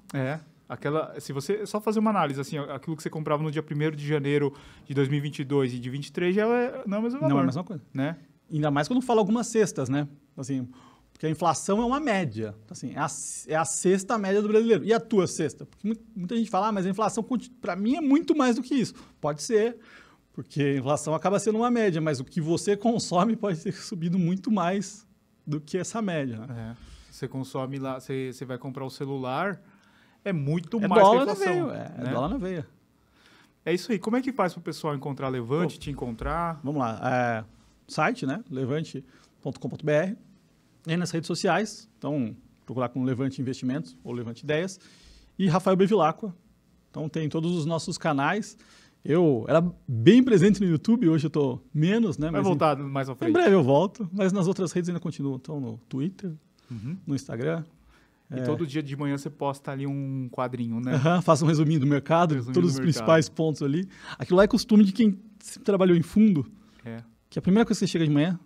Se você só fazer uma análise, assim, aquilo que você comprava no dia 1º de janeiro de 2022 e de 23 já não é o mesmo valor. Não é a mesma coisa. Né? Ainda mais quando fala algumas cestas, né? Assim, porque a inflação é uma média. Assim, é a cesta média do brasileiro. E a tua cesta? Porque muita gente fala, mas a inflação, para mim, é muito mais do que isso. Pode ser, porque a inflação acaba sendo uma média, mas o que você consome pode ter subido muito mais do que essa média. Né? Você consome lá, você vai comprar o celular, é muito mais dólar que a inflação. Na veia, é dólar na veia. É isso aí. Como é que faz para o pessoal encontrar a Levante, te encontrar? Vamos lá. Site, né? levante.com.br. E nas redes sociais, então, procurar com Levante Investimentos ou Levante Ideias. E Rafael Bevilacqua. Então, tem todos os nossos canais. Eu era bem presente no YouTube, hoje eu estou menos, né? Vai voltar mais à frente. Em breve eu volto, mas nas outras redes ainda continuo. Então, no Twitter, no Instagram. E todo dia de manhã você posta ali um quadrinho, né? Faça um resuminho do mercado, todos os principais pontos ali. Aquilo lá é costume de quem sempre trabalhou em fundo. Que a primeira coisa que você chega de manhã,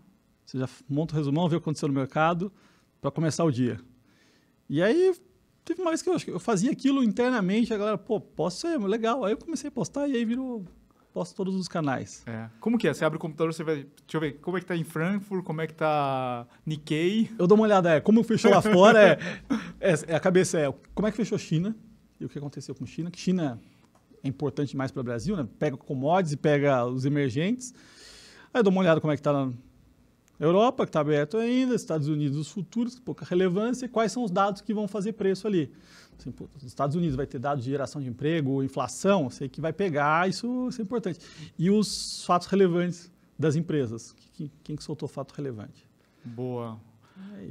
você já monta o resumão, vê o que aconteceu no mercado, para começar o dia. E aí, teve uma vez que eu fazia aquilo internamente, a galera, posso ser legal. Aí eu comecei a postar e aí posto todos os canais. Como que é? Você abre o computador, você vai... Deixa eu ver, como é que tá em Frankfurt, como é que tá Nikkei? Eu dou uma olhada, como fechou lá fora, a cabeça como é que fechou China, e o que aconteceu com China, que China é importante mais para o Brasil, né? Pega commodities, pega os emergentes. Aí eu dou uma olhada como é que está na Europa, que está aberto ainda, Estados Unidos, os futuros, pouca relevância, e quais são os dados que vão fazer preço ali. Assim, os Estados Unidos vai ter dados de geração de emprego, inflação, sei que vai pegar, isso é importante. E os fatos relevantes das empresas. Quem que soltou fato relevante? Boa.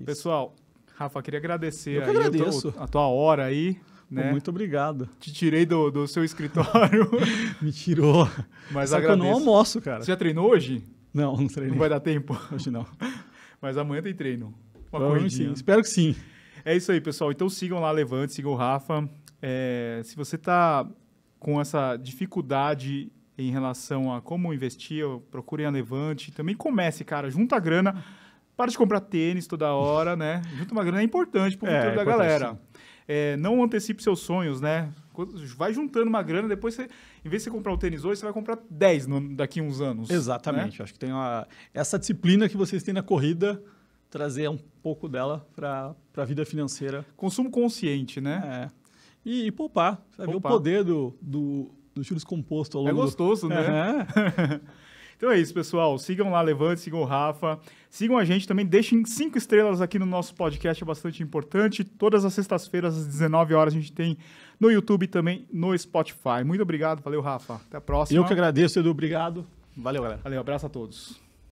Pessoal, Rafa, queria agradecer eu que agradeço. A tua hora aí. Né? Muito obrigado. Te tirei do seu escritório. Me tirou. Mas agradeço. Que eu não almoço, cara. Você já treinou hoje? Não treinei. Não vai dar tempo? Hoje não. Mas amanhã tem treino. Uma corridinha. Sim. Espero que sim. É isso aí, pessoal. Então sigam lá a Levante, sigam o Rafa. Se você está com essa dificuldade em relação a como investir, procurem a Levante. Também comece, cara. Junta a grana. Para de comprar tênis toda hora, né? Junta uma grana, é importante para o futuro da galera. Não antecipe seus sonhos, né? Vai juntando uma grana, depois você, em vez de você comprar um tênis hoje, você vai comprar 10 daqui a uns anos. Exatamente. Né? Acho que tem essa disciplina que vocês têm na corrida, trazer um pouco dela para a vida financeira. Consumo consciente, né? E poupar. Você vai ver o poder do juros composto ao longo gostoso, né? Então é isso, pessoal. Sigam lá, Levante, sigam o Rafa. Sigam a gente também. Deixem 5 estrelas aqui no nosso podcast, é bastante importante. Todas as sextas-feiras, às 19 horas, a gente tem no YouTube e também no Spotify. Muito obrigado. Valeu, Rafa. Até a próxima. Eu que agradeço, Edu. Obrigado. Valeu, galera. Valeu, abraço a todos.